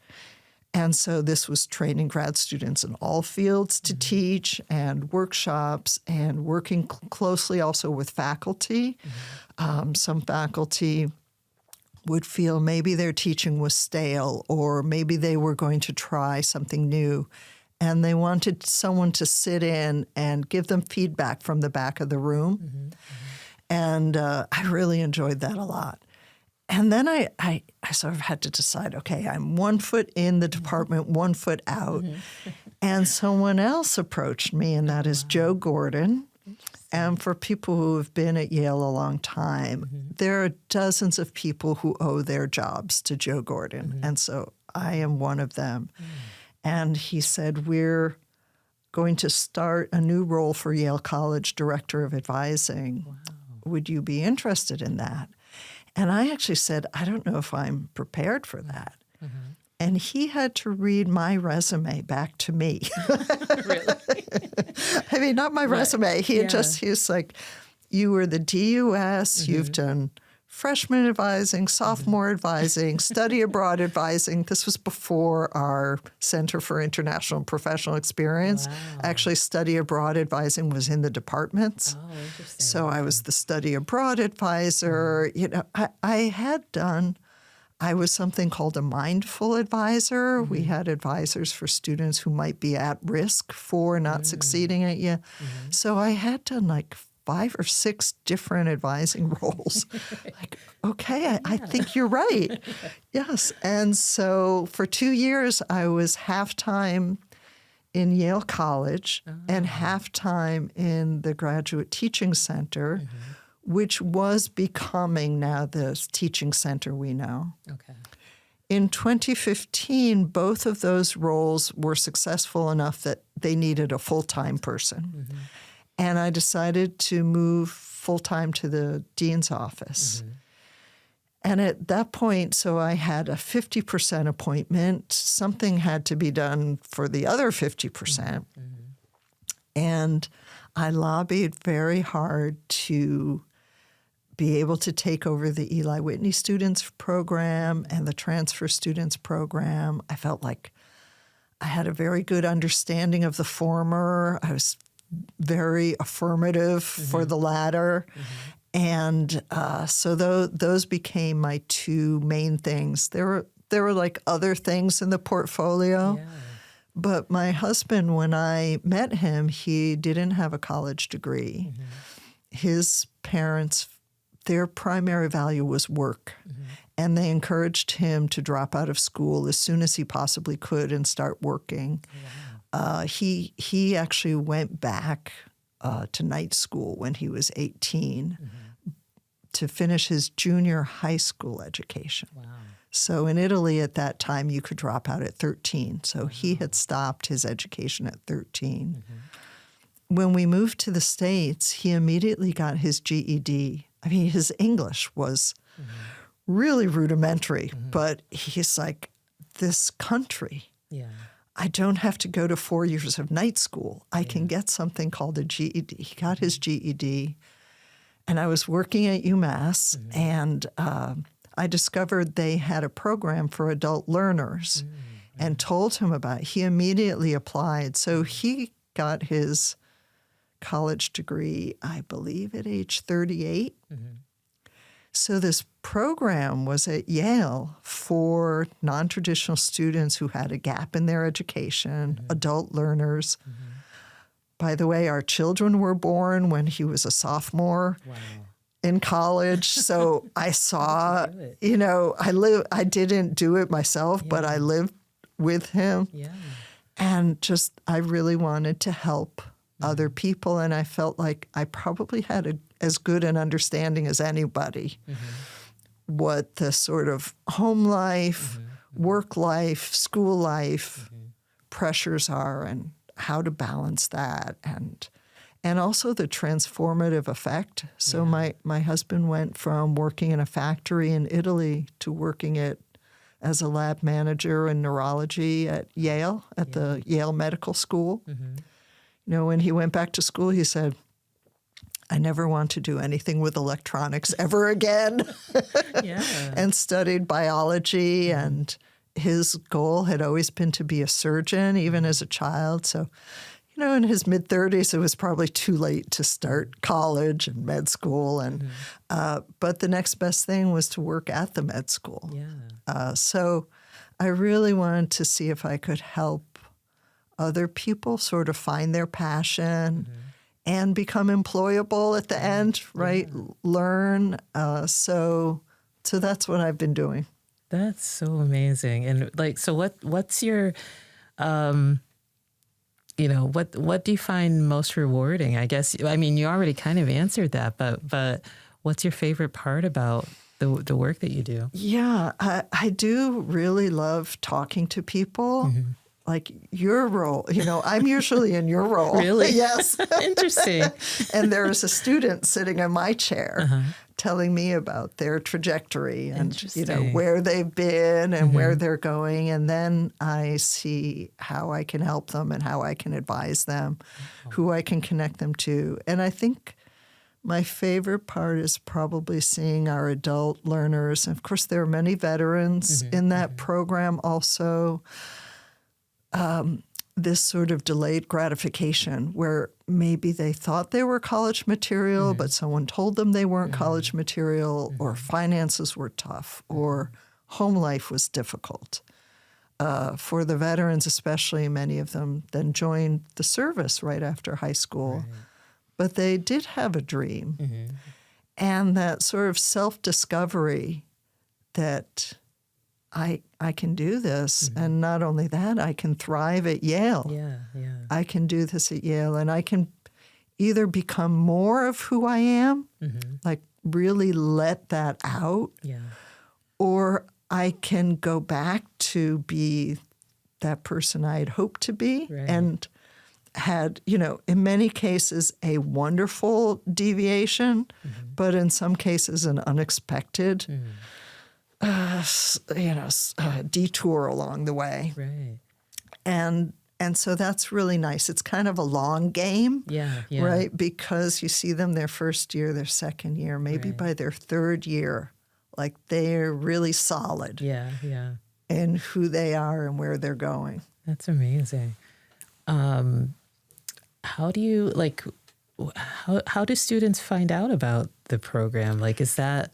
and so this was training grad students in all fields to teach, and workshops, and working closely also with faculty. Some faculty would feel maybe their teaching was stale, or maybe they were going to try something new. And they wanted someone to sit in and give them feedback from the back of the room. And I really enjoyed that a lot. And then I sort of had to decide, okay, I'm 1 foot in the department, 1 foot out. And someone else approached me, and that is Joe Gordon. And for people who have been at Yale a long time, there are dozens of people who owe their jobs to Joe Gordon. And so I am one of them. And he said, we're going to start a new role for Yale College Director of Advising. Wow. Would you be interested in that? And I actually said, I don't know if I'm prepared for that. And he had to read my resume back to me. Really? I mean, not my resume. He was like, you were the DUS, you've done freshman advising, sophomore advising, study abroad advising. This was before our Center for International and Professional Experience. Wow. Actually, study abroad advising was in the departments. Oh, interesting. So I was the study abroad advisor. You know, I was something called a mindful advisor. We had advisors for students who might be at risk for not succeeding at you. So I had done like 5 or 6 different advising roles. Like, okay, I think you're right. Yes. And so for 2 years, I was half-time in Yale College and half-time in the Graduate Teaching Center, which was becoming now the teaching center we know. Okay. In 2015, both of those roles were successful enough that they needed a full-time person. And I decided to move full-time to the dean's office. And at that point, so I had a 50% appointment. Something had to be done for the other 50%. And I lobbied very hard to be able to take over the Eli Whitney Students Program and the Transfer Students Program. I felt like I had a very good understanding of the former. I was very affirmative for the latter. And so those became my 2 main things. There there were like other things in the portfolio. Yeah. But my husband, when I met him, he didn't have a college degree. His parents, their primary value was work. And they encouraged him to drop out of school as soon as he possibly could and start working. He actually went back to night school when he was 18 to finish his junior high school education. Wow. So in Italy at that time, you could drop out at 13. So he had stopped his education at 13. When we moved to the States, he immediately got his GED. I mean, his English was really rudimentary, but he's like, this country, I don't have to go to 4 years of night school. I can get something called a GED. He got his GED, and I was working at UMass, and I discovered they had a program for adult learners and told him about it. He immediately applied. So he got his college degree, I believe, at age 38. So this program was at Yale for non-traditional students who had a gap in their education, adult learners. By the way, our children were born when he was a sophomore in college. So I saw, I didn't do it myself, but I lived with him. And just, I really wanted to help other people. And I felt like I probably had as good an understanding as anybody what the sort of home life, work life, school life pressures are and how to balance that. And also the transformative effect. So my husband went from working in a factory in Italy to working as a lab manager in neurology at Yale, at the Yale Medical School. When he went back to school, he said, I never want to do anything with electronics ever again. And studied biology, and his goal had always been to be a surgeon, even as a child. So, in his mid-30s, it was probably too late to start college and med school. And but the next best thing was to work at the med school. So I really wanted to see if I could help other people sort of find their passion and become employable at the end, right? Learn. So that's what I've been doing. That's so amazing. And what's your, what do you find most rewarding? I guess, you already kind of answered that, but what's your favorite part about the work that you do? Yeah, I do really love talking to people. Like your role, I'm usually in your role. Really? Yes. Interesting. And there's a student sitting in my chair telling me about their trajectory and, where they've been and where they're going. And then I see how I can help them and how I can advise them, who I can connect them to. And I think my favorite part is probably seeing our adult learners. And of course, there are many veterans in that program also. This sort of delayed gratification where maybe they thought they were college material, but someone told them they weren't college material, or finances were tough, or home life was difficult. For the veterans especially, many of them then joined the service right after high school. But they did have a dream. And that sort of self-discovery that I can do this. And not only that, I can thrive at Yale. I can do this at Yale, and I can either become more of who I am, like really let that out, or I can go back to be that person I had hoped to be and had, in many cases, a wonderful deviation, but in some cases an unexpected detour along the way. And so that's really nice. It's kind of a long game, right? Because you see them their first year, their second year, maybe by their third year, like they're really solid in who they are and where they're going. That's amazing. How do you, how do students find out about the program? Like, is that...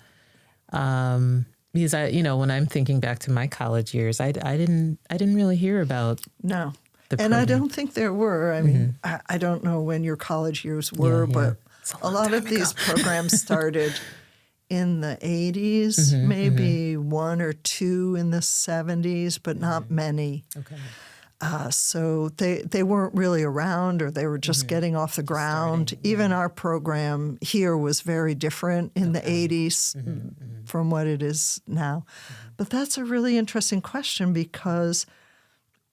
Because when I'm thinking back to my college years, I didn't really hear about No. the And program. I don't think there were. I mean, I don't know when your college years were, but a lot of these programs started in the 80s, maybe one or two in the 70s, but not many. Okay. So they weren't really around, or they were just getting off the ground. Even our program here was very different in the 80s from what it is now. But that's a really interesting question, because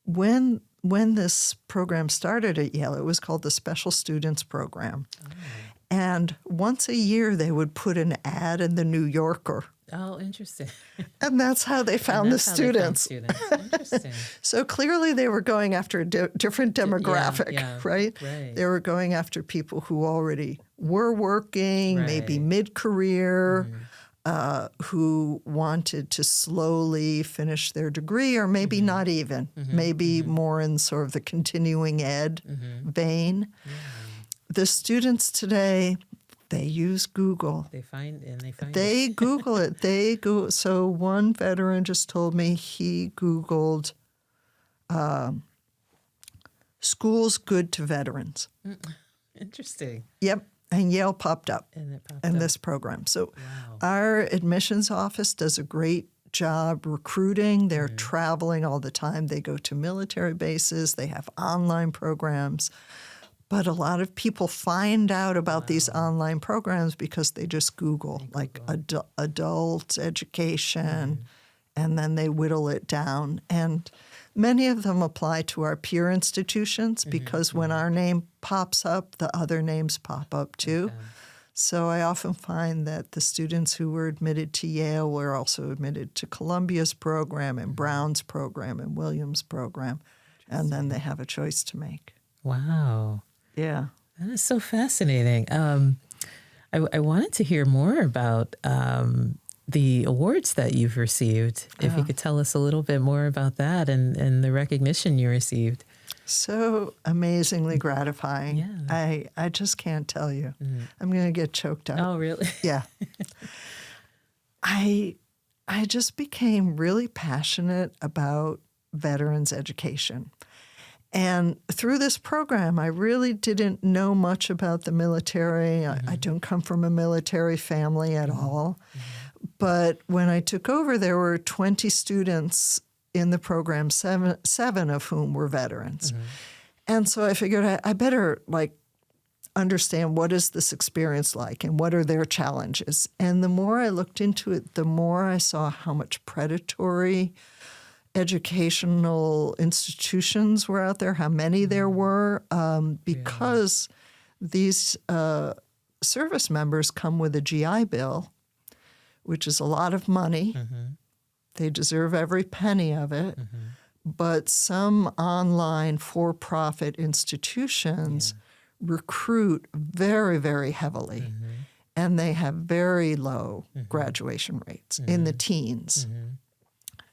when this program started at Yale, it was called the Special Students Program. Oh. And once a year, they would put an ad in the New Yorker. Oh, interesting. And that's how they found the students. Interesting. So clearly they were going after a different demographic, right? They were going after people who already were working, maybe mid-career, who wanted to slowly finish their degree, or maybe not even, maybe more in sort of the continuing ed vein. The students today, they use Google. They Google it. So one veteran just told me he Googled schools good to veterans. Interesting. Yep. And Yale popped up in this program. So our admissions office does a great job recruiting. They're traveling all the time. They go to military bases. They have online programs. But a lot of people find out about these online programs because they just Google, like adult education, and then they whittle it down. And many of them apply to our peer institutions because when our name pops up, the other names pop up too. Okay. So I often find that the students who were admitted to Yale were also admitted to Columbia's program and Brown's program and Williams' program, and then they have a choice to make. Wow. Yeah. That is so fascinating. I wanted to hear more about the awards that you've received. If you could tell us a little bit more about that and the recognition you received. So amazingly gratifying. Yeah. I just can't tell you. I'm going to get choked up. Oh, really? Yeah. I just became really passionate about veterans education. And through this program, I really didn't know much about the military. I don't come from a military family at all. But when I took over, there were 20 students in the program, seven of whom were veterans. And so I figured I better understand what is this experience like and what are their challenges. And the more I looked into it, the more I saw how much predatory educational institutions were out there, how many there were, because these service members come with a GI Bill, which is a lot of money. They deserve every penny of it. But some online for-profit institutions recruit very, very heavily, and they have very low graduation rates in the teens.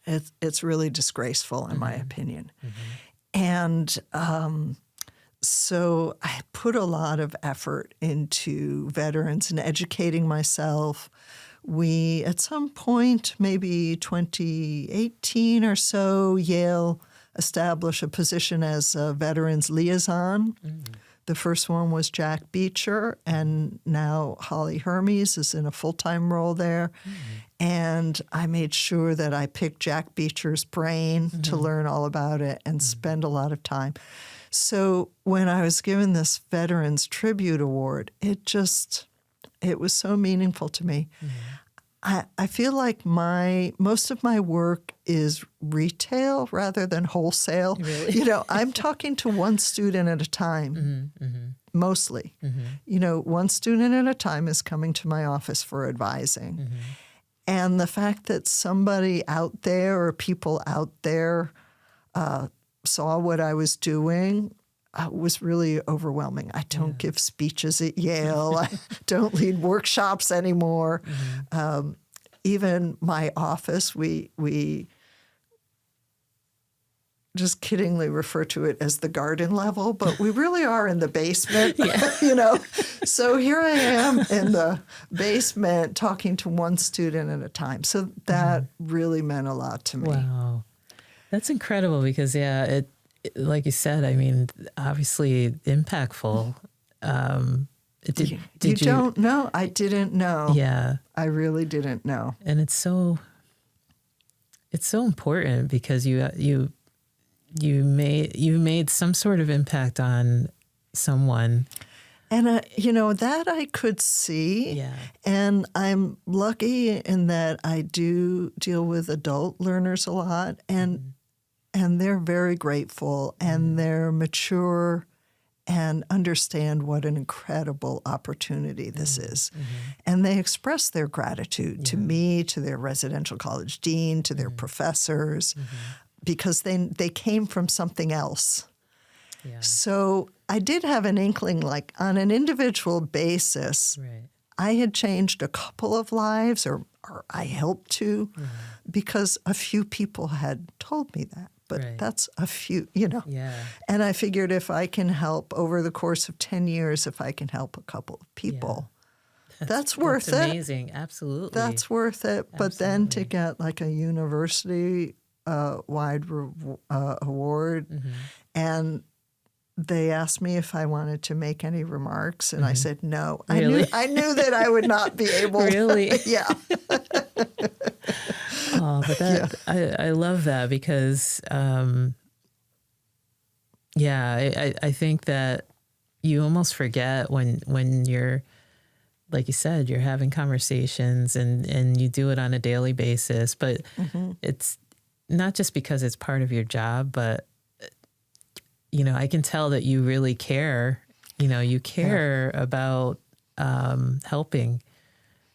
It's really disgraceful, in my opinion. And so I put a lot of effort into veterans and educating myself. We, at some point, maybe 2018 or so, Yale established a position as a veterans liaison. The first one was Jack Beecher, and now Holly Hermes is in a full-time role there. And I made sure that I picked Jack Beecher's brain to learn all about it and spend a lot of time. So when I was given this Veterans Tribute Award, it was so meaningful to me. I feel like most of my work is retail rather than wholesale. Really? I'm talking to one student at a time, mostly. One student at a time is coming to my office for advising. And the fact that somebody out there or people out there saw what I was doing was really overwhelming. I don't give speeches at Yale. I don't lead workshops anymore. Even my office, we just kiddingly refer to it as the garden level, but we really are in the basement, you know. So here I am in the basement talking to one student at a time. So that really meant a lot to me. Wow. That's incredible because, it like you said, I mean, obviously impactful. You don't know? I didn't know. Yeah. I really didn't know. And it's so important because you made some sort of impact on someone. And, you know, that I could see. Yeah. And I'm lucky in that I do deal with adult learners a lot. And they're very grateful and they're mature and understand what an incredible opportunity this is. And they express their gratitude to me, to their residential college dean, to their professors, because they came from something else. Yeah. So I did have an inkling, like on an individual basis, Right. I had changed a couple of lives, or I helped to, because a few people had told me that. But that's a few, you know. Yeah. And I figured if I can help over the course of 10 years, if I can help a couple of people, that's worth it. That's amazing. Absolutely. That's worth it. But then to get like a university wide award, and they asked me if I wanted to make any remarks, and I said no. Really? I knew that I would not be able. Really? Yeah. Oh, but I love that because, I think that you almost forget when you're, like you said, you're having conversations and you do it on a daily basis, but it's not just because it's part of your job, but, you know, I can tell that you really care, you know, you care about helping,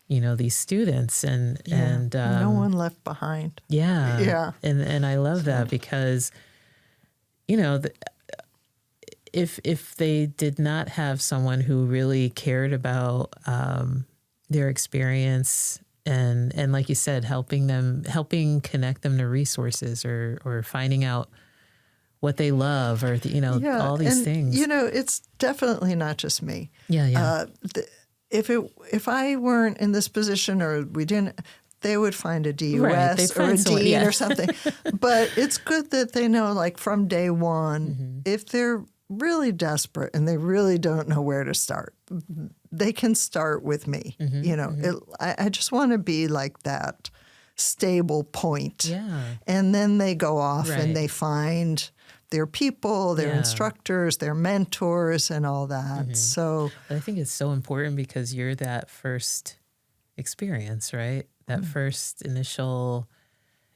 you know, these students and no one left behind. Yeah. Yeah. And I love that because, you know, if they did not have someone who really cared about their experience and like you said, helping connect them to resources or finding out what they love or, you know, all these things. You know, it's definitely not just me. Yeah. If I weren't in this position or we didn't, they would find a DUS or a dean or something. But it's good that they know, like from day one, if they're really desperate and they really don't know where to start, they can start with me. You know, I just want to be like that stable point. Yeah. And then they go off and they find their people, their instructors, their mentors, and all that. So but I think it's so important because you're that first experience, right? That first initial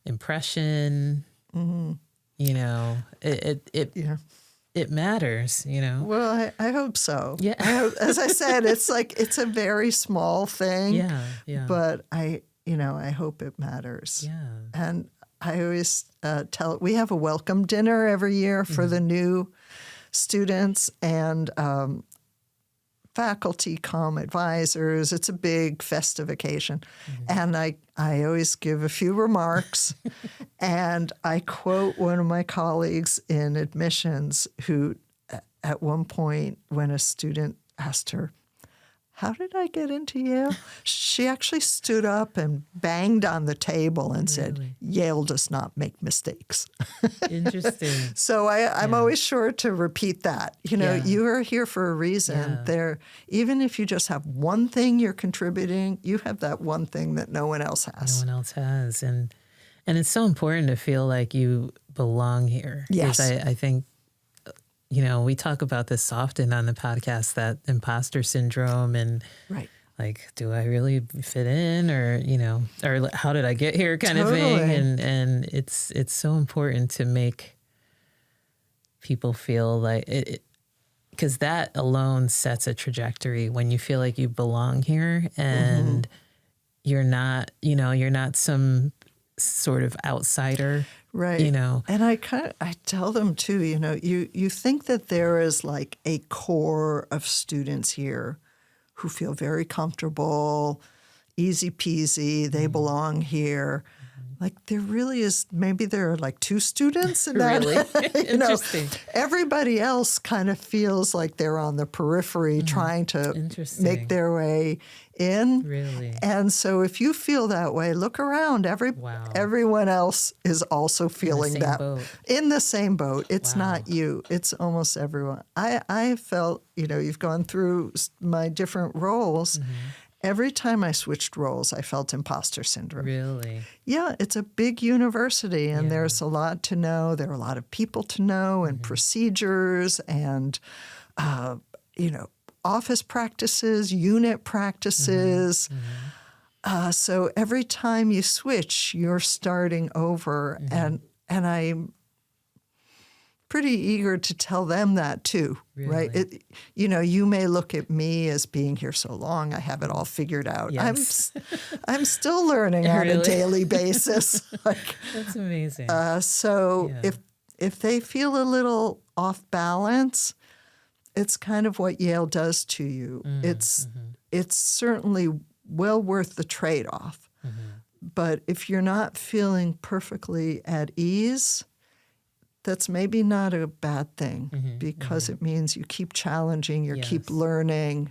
impression. You know, it matters. You know. Well, I hope so. Yeah. As I said, it's like it's a very small thing. Yeah. But I hope it matters. Yeah. And I always we have a welcome dinner every year for the new students, and faculty come, advisors. It's a big festive occasion. And I always give a few remarks, and I quote one of my colleagues in admissions who, at one point, when a student asked her, "How did I get into Yale?" She actually stood up and banged on the table and said, "Yale does not make mistakes." Interesting. So I'm always sure to repeat that. You know, you are here for a reason. Even if you just have one thing you're contributing, you have that one thing that no one else has. No one else has. And it's so important to feel like you belong here. Yes. I think, you know, we talk about this often on the podcast, that imposter syndrome and like, do I really fit in or, you know, or how did I get here kind of thing. And it's so important to make people feel like it, because that alone sets a trajectory when you feel like you belong here and you're not, you know, you're not some sort of outsider. Right. You know. And I tell them too, you know, you think that there is like a core of students here who feel very comfortable, easy peasy, they belong here. like there really is, maybe there are like 2 students in that. Really? Interesting. Everybody else kind of feels like they're on the periphery trying to make their way in. Really? And so if you feel that way, look around. Everyone else is also feeling that. In the same boat. It's not you. It's almost everyone. I felt, you've gone through my different roles. Every time I switched roles, I felt imposter syndrome. Really? Yeah, it's a big university, and there's a lot to know. There are a lot of people to know, and procedures, and office practices, unit practices. So every time you switch, you're starting over, and I'm pretty eager to tell them that too, right? You may look at me as being here so long, I have it all figured out. Yes. I'm still learning on a daily basis. That's amazing. If they feel a little off balance, it's kind of what Yale does to you. It's certainly well worth the trade-off. But if you're not feeling perfectly at ease, that's maybe not a bad thing because it means you keep challenging, you keep learning,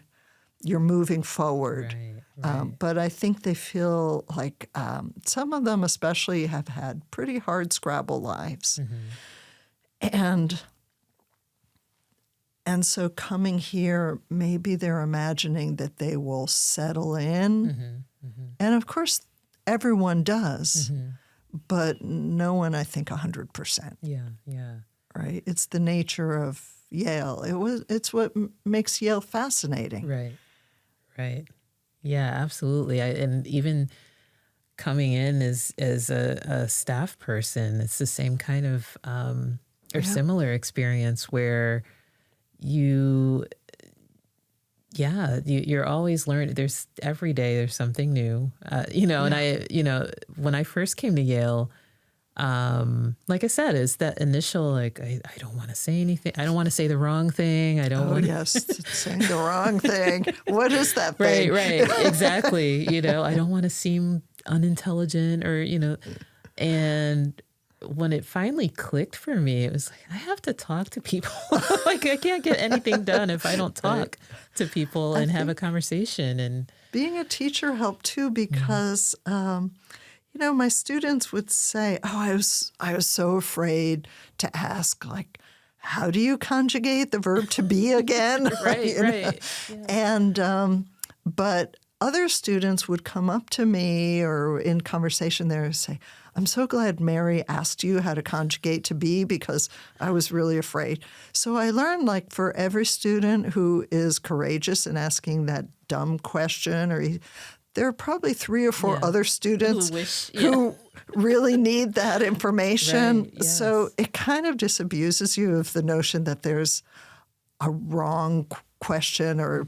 you're moving forward. Right. But I think they feel like some of them especially have had pretty hard scrabble lives. And so coming here, maybe they're imagining that they will settle in. And of course, everyone does. But no one, I think, 100%. Yeah. Right? It's the nature of Yale. It's what makes Yale fascinating. Right. Yeah, absolutely. And even coming in as a staff person, it's the same kind of or similar experience where you're always learning. There's every day there's something new, and I, when I first came to Yale, like I said, is that initial, I don't want to say anything. I don't want to say the wrong thing. I don't want saying the wrong thing. What is that thing? Right. Exactly. I don't want to seem unintelligent or, and when it finally clicked for me, it was like, I have to talk to people. I can't get anything done if I don't talk to people and have a conversation. And being a teacher helped too because, my students would say, I was so afraid to ask, how do you conjugate the verb to be again? Right. Yeah. And, but other students would come up to me or in conversation there and say, I'm so glad Mary asked you how to conjugate to be because I was really afraid. So I learned, for every student who is courageous in asking that dumb question, there are probably 3 or 4 other students who really need that information. Right, yes. So it kind of disabuses you of the notion that there's a wrong question or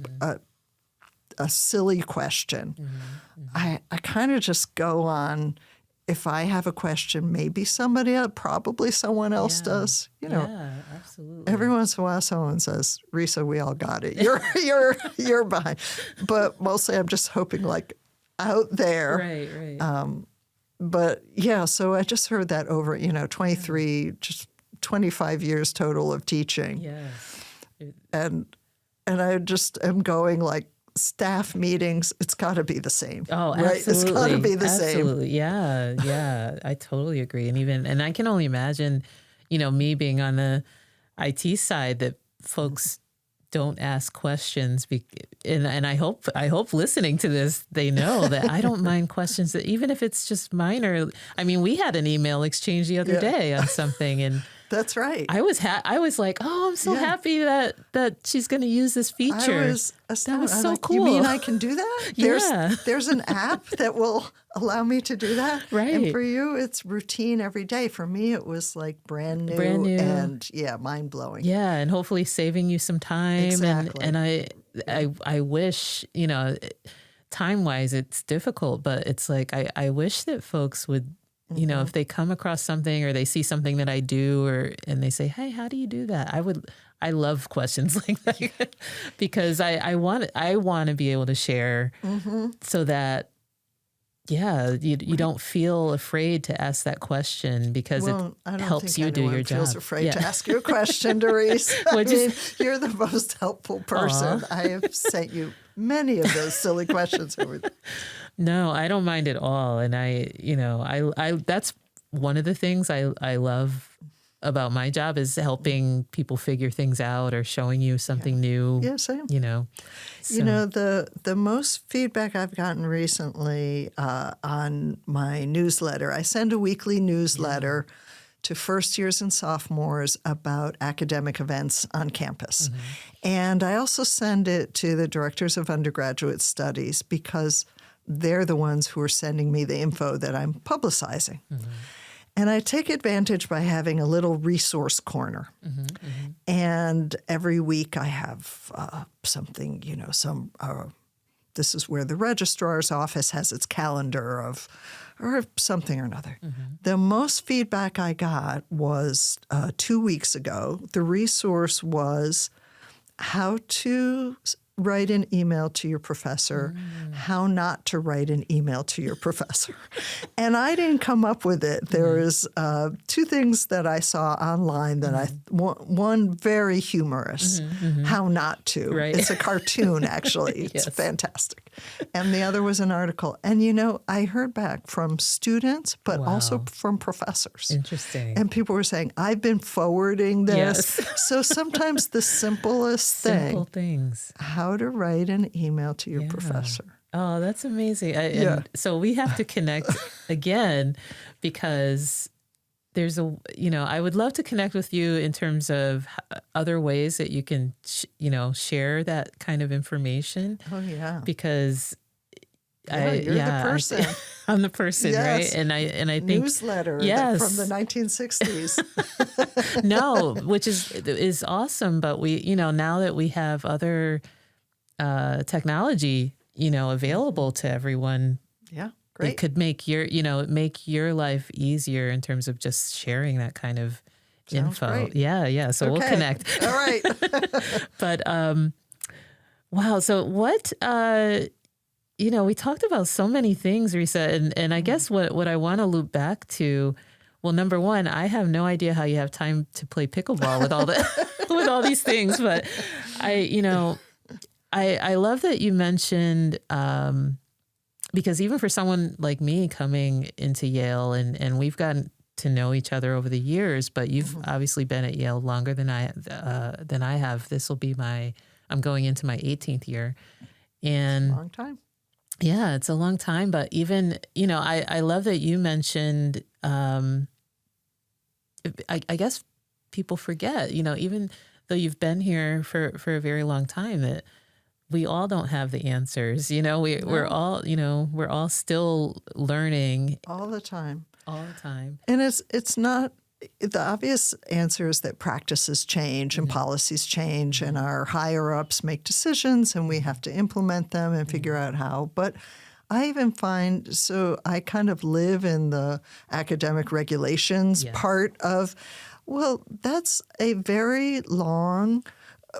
a silly question. I kind of just go on. If I have a question, maybe somebody else, probably someone else does. Yeah, absolutely. Every once in a while, someone says, "Risa, we all got it. You're behind." But mostly, I'm just hoping, out there. Right. But so I just heard that over 23, just 25 years total of teaching. Yes. And I just am going staff meetings, it's got to be the same. Oh, right? absolutely. It's got to be the absolutely. same. Yeah. I totally agree. And I can only imagine, me being on the IT side that folks don't ask questions. And I hope listening to this, they know that I don't mind questions that even if it's just minor. I mean, we had an email exchange the other day on something and that's right. I was like, oh, I'm so happy that she's going to use this feature. I was astounded. That was so cool. You mean I can do that? There's an app that will allow me to do that? Right. And for you, it's routine every day. For me, it was brand new. And mind-blowing. Yeah, and hopefully saving you some time. Exactly. And I wish, time-wise, it's difficult, but it's I wish that folks would, if they come across something or they see something that I do and they say, hey, how do you do that? I love questions like that because I want to be able to share so that you don't feel afraid to ask that question because I it don't helps think you do anyone your feels job. afraid to ask you a question, Darice. You're the most helpful person. Aw. I have sent you many of those silly questions over the. No, I don't mind at all. And I that's one of the things I love about my job is helping people figure things out or showing you something new. Yeah, same. So. The most feedback I've gotten recently on my newsletter, I send a weekly newsletter to first years and sophomores about academic events on campus. And I also send it to the directors of undergraduate studies because they're the ones who are sending me the info that I'm publicizing. And I take advantage by having a little resource corner. And every week I have something, this is where the registrar's office has its calendar or something or another. The most feedback I got was 2 weeks ago. The resource was how to write an email to your professor, how not to write an email to your professor. And I didn't come up with it. There is 2 things that I saw online that one very humorous, how not to. Right. It's a cartoon, actually. It's fantastic. And the other was an article. And, I heard back from students, but also from professors. Interesting. And people were saying, I've been forwarding this. Yes. So sometimes the simplest Simple thing, things. how to write an email to your professor. Oh, that's amazing. And so we have to connect again because there's I would love to connect with you in terms of other ways that you can, share that kind of information. Oh, yeah. Because you're the person. I'm the person, right? And I think newsletter from the 1960s. No, which is awesome. But we, now that we have other technology, available to everyone, Great. it could make your life easier in terms of just sharing that kind of info. Great. Yeah. So we'll connect. All right. But wow. So what? We talked about so many things, Risa, and I guess what I want to loop back to. Well, number one, I have no idea how you have time to play pickleball with all with all these things, but I love that you mentioned, because even for someone like me coming into Yale and we've gotten to know each other over the years, but you've obviously been at Yale longer than I have. This will be I'm going into my 18th year. And Long time. Yeah, it's a long time. But even, I love that you mentioned, I guess people forget, even though you've been here for a very long time, that we all don't have the answers. We're all still learning All the time. And it's not, the obvious answer is that practices change and policies change and our higher ups make decisions and we have to implement them and figure out how. But I even find, so I kind of live in the academic regulations part of, that's a very long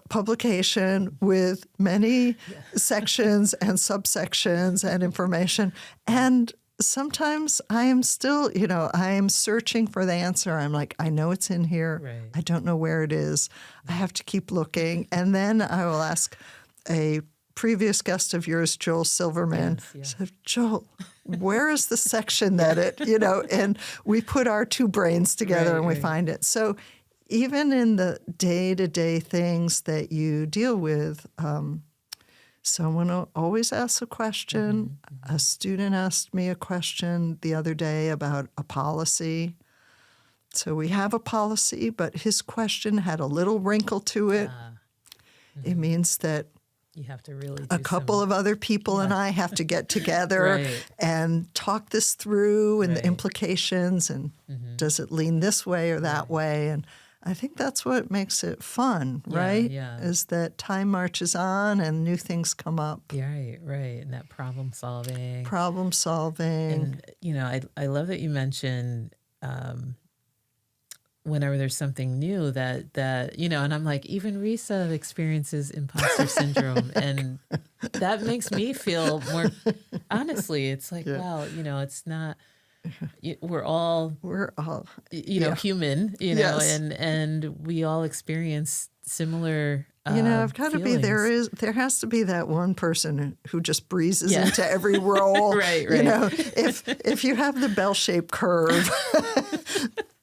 publication with many sections and subsections and information. And sometimes I am still, I am searching for the answer. I'm like, I know it's in here. Right. I don't know where it is. I have to keep looking. And then I will ask a previous guest of yours, Joel Silverman, said, Joel, where is the section that and we put our 2 brains together and we find it. So even in the day-to-day things that you deal with, someone always asks a question. A student asked me a question the other day about a policy. So we have a policy, but his question had a little wrinkle to it. It means that you have to really a couple of other people and I have to get together and talk this through and the implications and does it lean this way or that way. And I think that's what makes it fun, right? Yeah. Is that time marches on and new things come up. Right. And that problem solving. And, I love that you mentioned whenever there's something new that, and I'm like, even Risa experiences imposter syndrome. And that makes me feel more, honestly, it's like, wow, it's not, we're all, human, Yes. and we all experience similar I've got to be, feelings. there has to be that one person who just breezes into every role. Right. If you have the bell-shaped curve,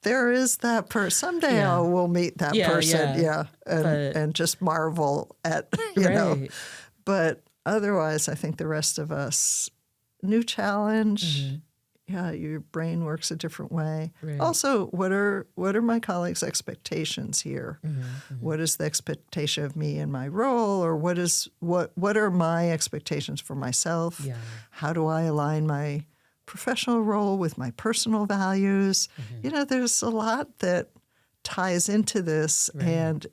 there is that person. Someday I will meet that person. And just marvel at, know. But otherwise, I think the rest of us, new challenge. Mm-hmm. Yeah, your brain works a different way. Right. Also, what are my colleagues' expectations here? Mm-hmm. What is the expectation of me in my role, or what are my expectations for myself? Yeah. How do I align my professional role with my personal values? Mm-hmm. There's a lot that ties into this, right. And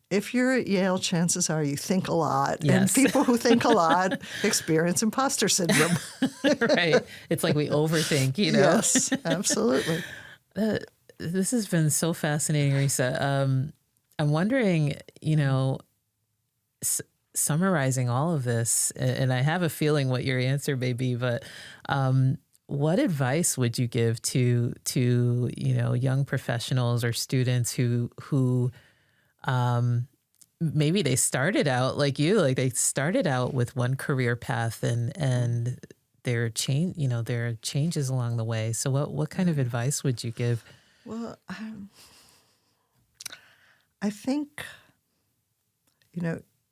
if you're at Yale, chances are you think a lot. Yes. And people who think a lot experience imposter syndrome. Right. It's like we overthink, Yes, absolutely. This has been so fascinating, Risa. I'm wondering, summarizing all of this, and I have a feeling what your answer may be, but what advice would you give to young professionals or students who maybe they started out like you, like they started out with one career path and there are changes along the way. So what kind of advice would you give? Well, I think,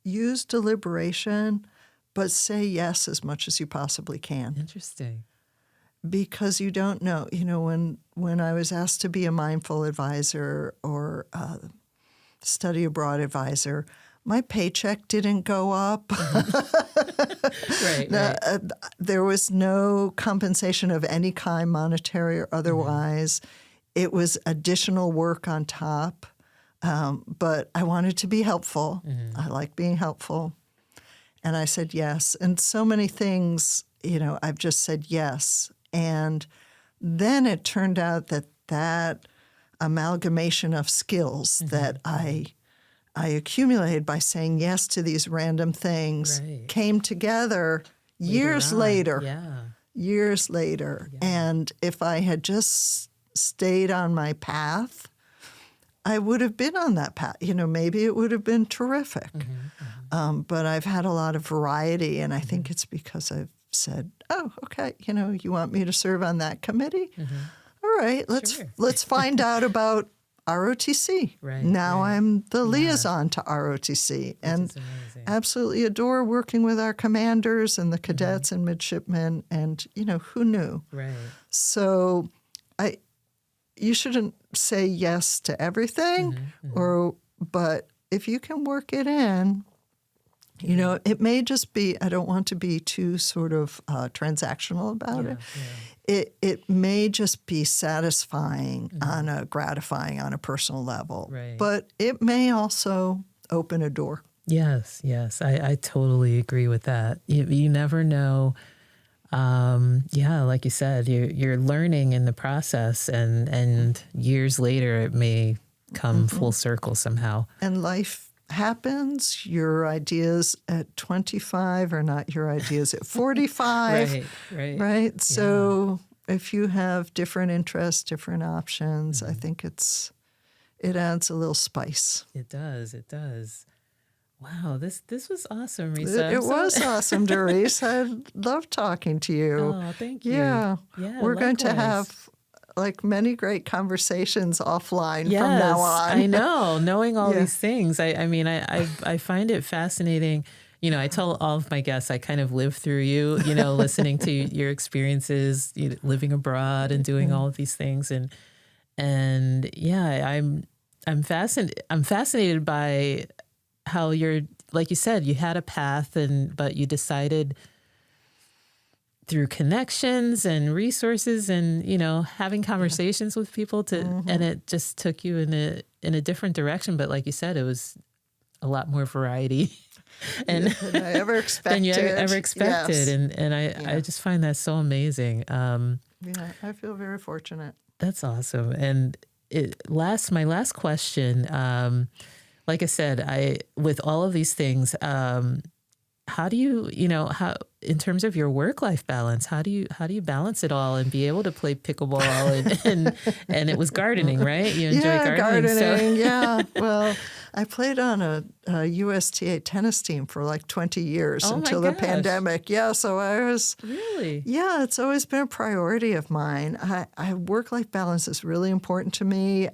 use deliberation, but say yes as much as you possibly can. Interesting. Because you don't know, when I was asked to be a mindful advisor or study abroad advisor, my paycheck didn't go up. Mm-hmm. Right. There was no compensation of any kind, monetary or otherwise. Mm-hmm. It was additional work on top. But I wanted to be helpful. Mm-hmm. I like being helpful. And I said yes. And so many things, I've just said yes. And then it turned out that amalgamation of skills mm-hmm. that I accumulated by saying yes to these random things came together years later. Yeah. Years later. Yeah. And if I had just stayed on my path, I would have been on that path. Maybe it would have been terrific. Mm-hmm, mm-hmm. But I've had a lot of variety, and I mm-hmm. think it's because I've said, oh, okay, you want me to serve on that committee? Mm-hmm. All right, let's find out about ROTC. Right, now I'm the liaison to ROTC, and absolutely adore working with our commanders and the cadets mm-hmm. and midshipmen, and who knew? Right. So you shouldn't say yes to everything, mm-hmm, mm-hmm. But if you can work it in, it may just be, I don't want to be too sort of transactional about it. Yeah. It may just be satisfying mm-hmm. gratifying on a personal level, right. But it may also open a door. Yes. I totally agree with that. You never know. Like you said, you're learning in the process, and years later it may come mm-hmm. full circle somehow. And life happens. Your ideas at 25 are not your ideas at 45. Right. So if you have different interests, different options, mm-hmm. I think it adds a little spice. It does. Wow, this was awesome, Risa. It was awesome, Darice. I love talking to you. Oh, thank you. Yeah, we're likewise. Going to have many great conversations offline from now on. I know. Knowing all these things, I find it fascinating. I tell all of my guests I kind of live through you. Listening to your experiences, living abroad and doing all of these things, and I'm fascinated by how you're, like you said, you had a path, but you decided through connections and resources and, having conversations with people mm-hmm. and it just took you in a different direction. But like you said, it was a lot more variety than I ever expected. Than you ever expected. Yes. And I just find that so amazing. I feel very fortunate. That's awesome. And my last question, like I said, with all of these things, how do you, in terms of your work-life balance, how do you balance it all and be able to play pickleball and it was gardening, right? You enjoy gardening. Gardening. Yeah. Well, I played on a USTA tennis team for like 20 years until the pandemic. Yeah. So I was really, yeah, it's always been a priority of mine. I work-life balance is really important to me.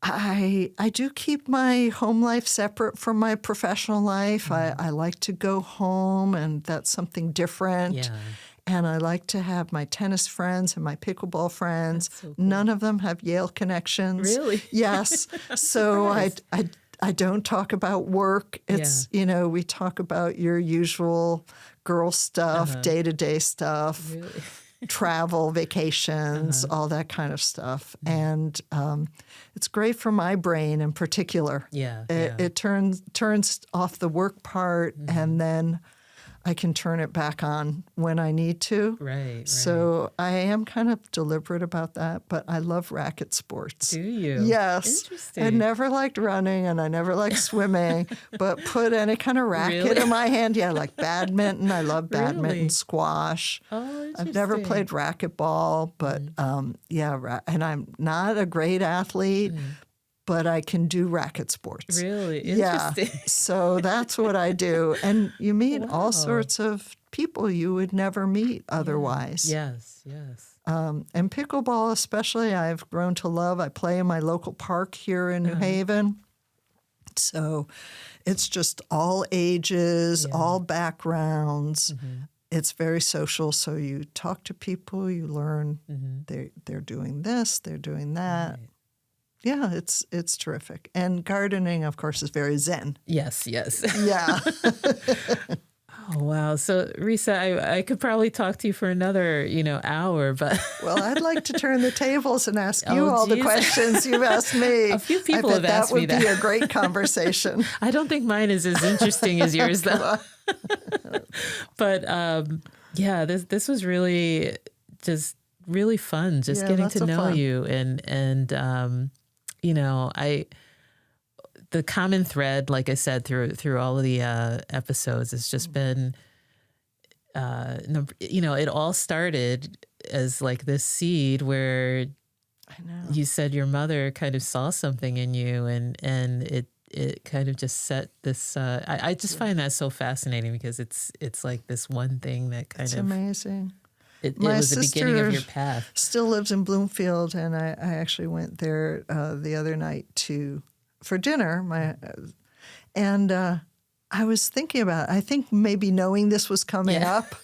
I do keep my home life separate from my professional life. I like to go home, and that's something different. Yeah. And I like to have my tennis friends and my pickleball friends. So cool. None of them have Yale connections. Really? Yes. So I don't talk about work. It's, we talk about your usual girl stuff, day-to-day stuff. Really? Travel, vacations, all that kind of stuff. And it's great for my brain in particular. Yeah. It turns off the work part, and then I can turn it back on when I need to. Right. So I am kind of deliberate about that, but I love racket sports. Do you? Yes. Interesting. I never liked running and I never liked swimming, but put any kind of racket in my hand. Yeah, like badminton. I love badminton, Really? Squash. Oh, interesting. I've never played racquetball, but and I'm not a great athlete, but I can do racket sports. Really? Interesting. Yeah. So that's what I do. And you meet all sorts of people you would never meet otherwise. Yes. And pickleball especially, I've grown to love. I play in my local park here in New Haven. So it's just all ages, all backgrounds. It's very social. So you talk to people, you learn they're doing this, they're doing that. Right. Yeah, it's terrific. And gardening, of course, is very zen. Yes. Yeah. Oh, wow. So, Risa, I could probably talk to you for another, hour, but... Well, I'd like to turn the tables and ask you all the questions you've asked me. A few people have asked me that. That would be a great conversation. I don't think mine is as interesting as yours, though. But, this was really just really fun, just getting to know you. And the common thread, like I said, through all of the episodes, has just been, it all started as like this seed where you said your mother kind of saw something in you, and it kind of just set this. I just find that so fascinating because it's like this one thing that kind of amazing. It was the beginning of your path. Still lives in Bloomfield, and I actually went there the other night for dinner. I was thinking about it. I think maybe knowing this was coming up,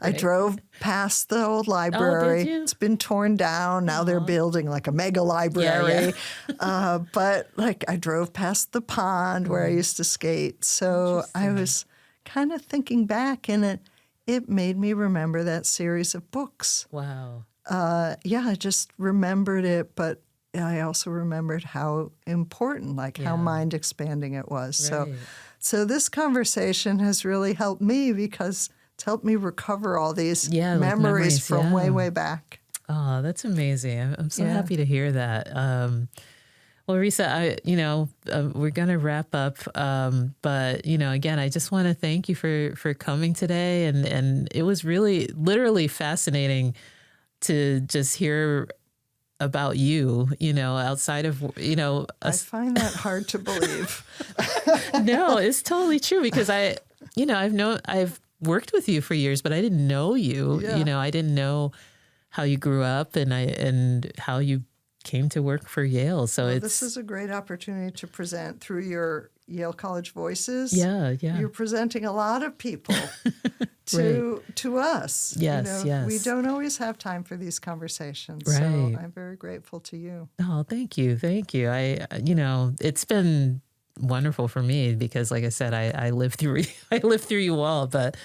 I drove past the old library. Oh, did you? It's been torn down. Now they're building like a mega library. But I drove past the pond where I used to skate. So I was kind of thinking back, and it made me remember that series of books. Wow. I just remembered it, but I also remembered how important, how mind expanding it was. Right. So this conversation has really helped me because it's helped me recover all these memories from way, way back. Oh, that's amazing. I'm so happy to hear that. Well, Risa, we're going to wrap up. But, again, I just want to thank you for coming today. And it was really literally fascinating to just hear about you, outside of, I find that hard to believe. No, it's totally true because I've worked with you for years, but I didn't know you. Yeah. I didn't know how you grew up and how you came to work for Yale. So this is a great opportunity to present through your Yale College Voices. Yeah. You're presenting a lot of people to us. Yes. We don't always have time for these conversations. Right. So I'm very grateful to you. Oh, thank you. It's been wonderful for me because, like I said, I lived through you all, but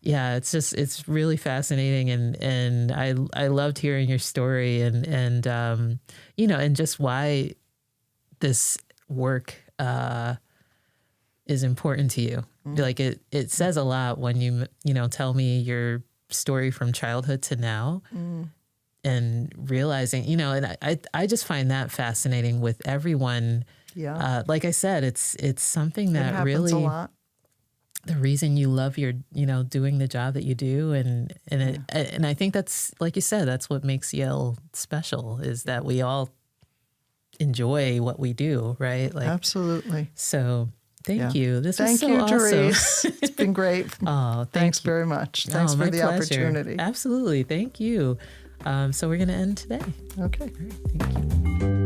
yeah, it's really fascinating, and I loved hearing your story, and just why this work is important to you. Like it says a lot when you tell me your story from childhood to now. and realizing, you know, and I just find that fascinating with everyone. Yeah. Like I said, it's something It that happens really, a lot. the reason you love your, you know, doing the job that you do. And I think that's, like you said, that's what makes Yale special, is that we all enjoy what we do, right? Like, absolutely. So thank you. This was Thank so you, awesome. Darice. It's been great. Oh, Thanks you. very much. Thanks for my the pleasure. opportunity. Absolutely. Thank you. So we're going to end today. Okay. All right. Thank you.